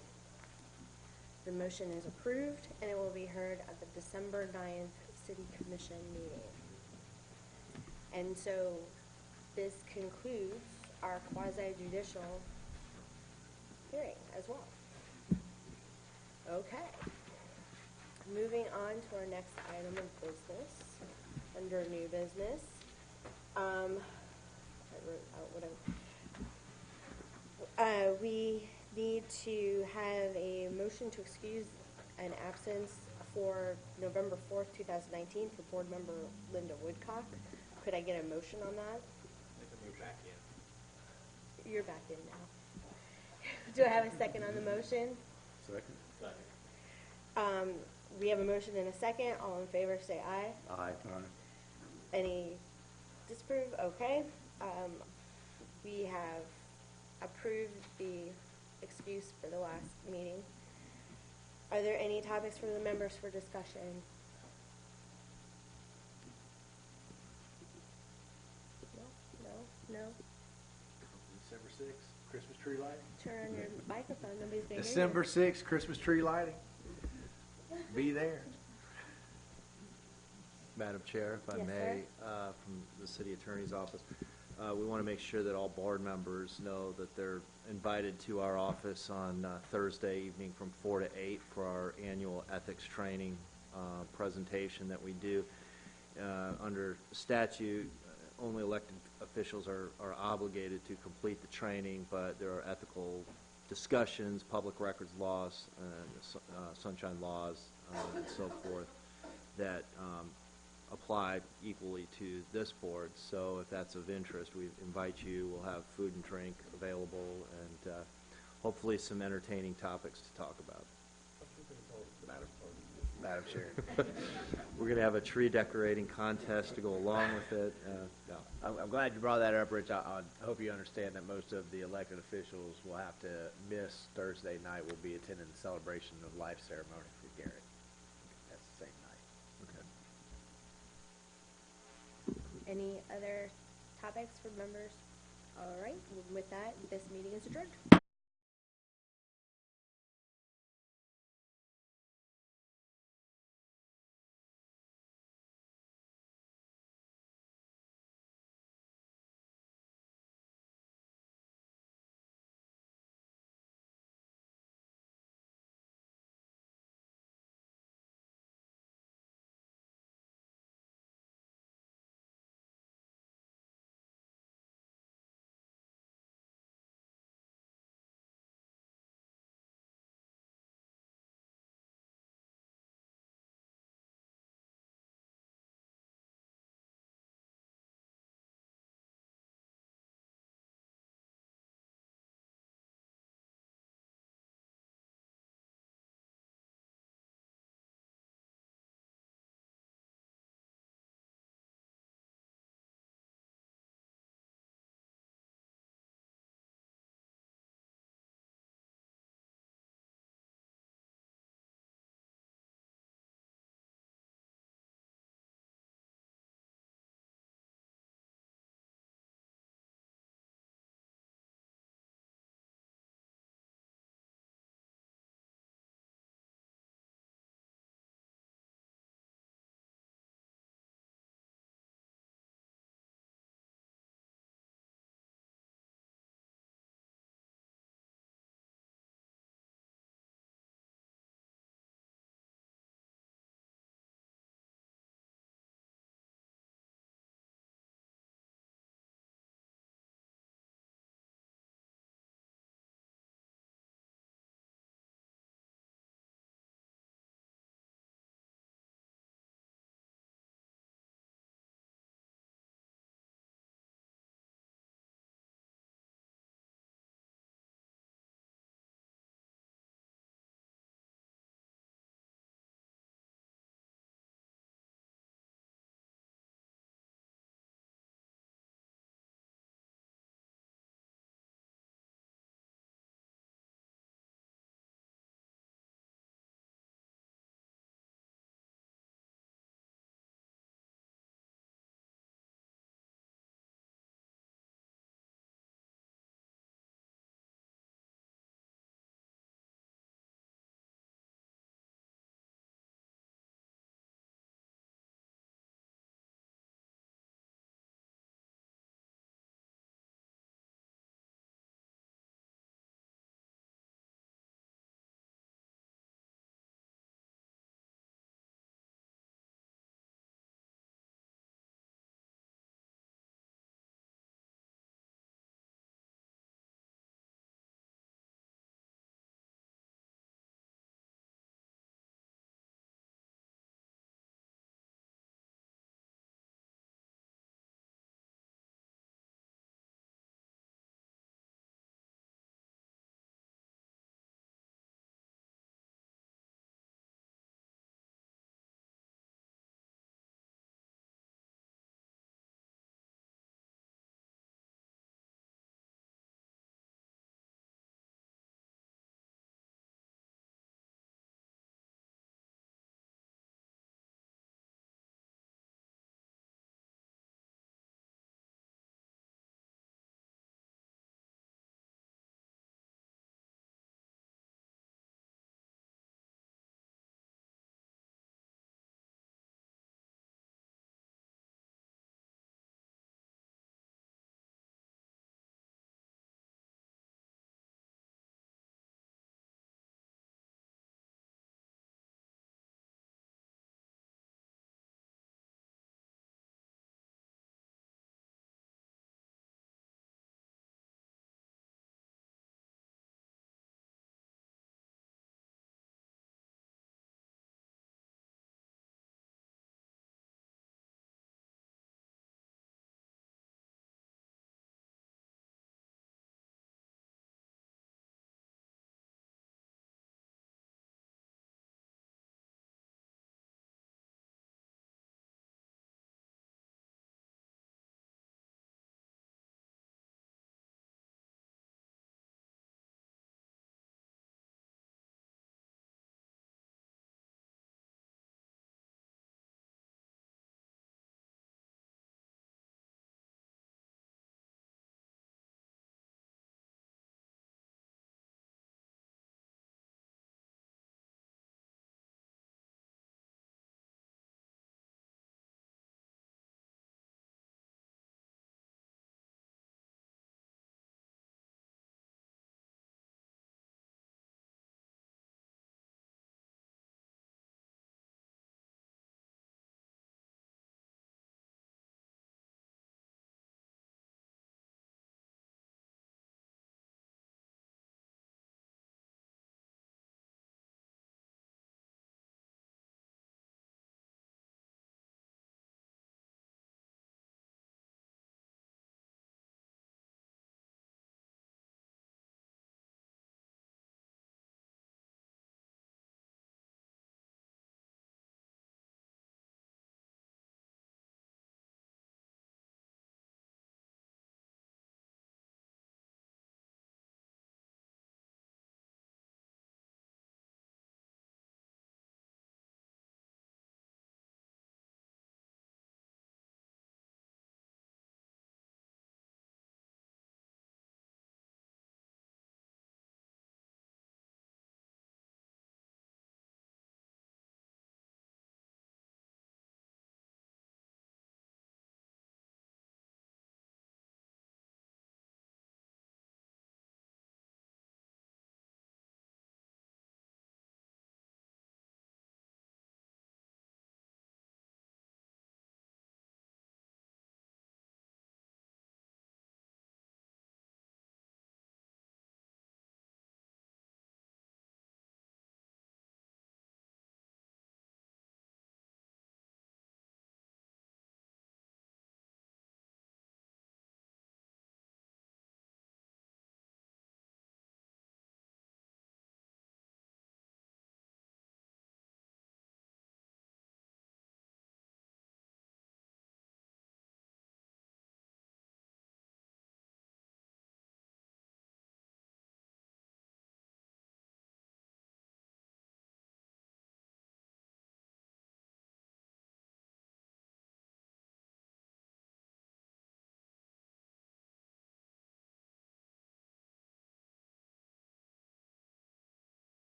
The motion is approved, and it will be heard at the December 9th City Commission meeting. And so this concludes our quasi-judicial hearing as well. Okay. Moving on to our next item of business, under new business. I wrote out what we need to have a motion to excuse an absence for November 4th, 2019 for board member Linda Woodcock. Could I get a motion on that? You're back in. You're back in now. Do I have a second on the motion? Second. We have a motion and a second. All in favor say aye. Aye. Any disapprove? Okay. We have approved the excuse for the last meeting. Are there any topics from the members for discussion? No? December 6th, Christmas tree lighting. Turn on your microphone. Nobody's going to hear December 6th, Christmas tree lighting. Be there. Madam Chair, if I Yes, may, from the city attorney's office, we want to make sure that all board members know that they're invited to our office on Thursday evening from 4 to 8 for our annual ethics training presentation that we do. Under statute, only elected officials are obligated to complete the training, but there are ethical discussions, public records laws, sunshine laws, and so forth, that apply equally to this board. So if that's of interest, we invite you. We'll have food and drink available, and hopefully some entertaining topics to talk about. Madam Chair. We're going to have a tree decorating contest to go along with it. No. I'm glad you brought that up, Rich. I hope you understand that most of the elected officials will have to miss Thursday night. Will be attending the celebration of life ceremony for Garrett. That's the same night. Any other topics for members? All right, with that, this meeting is adjourned.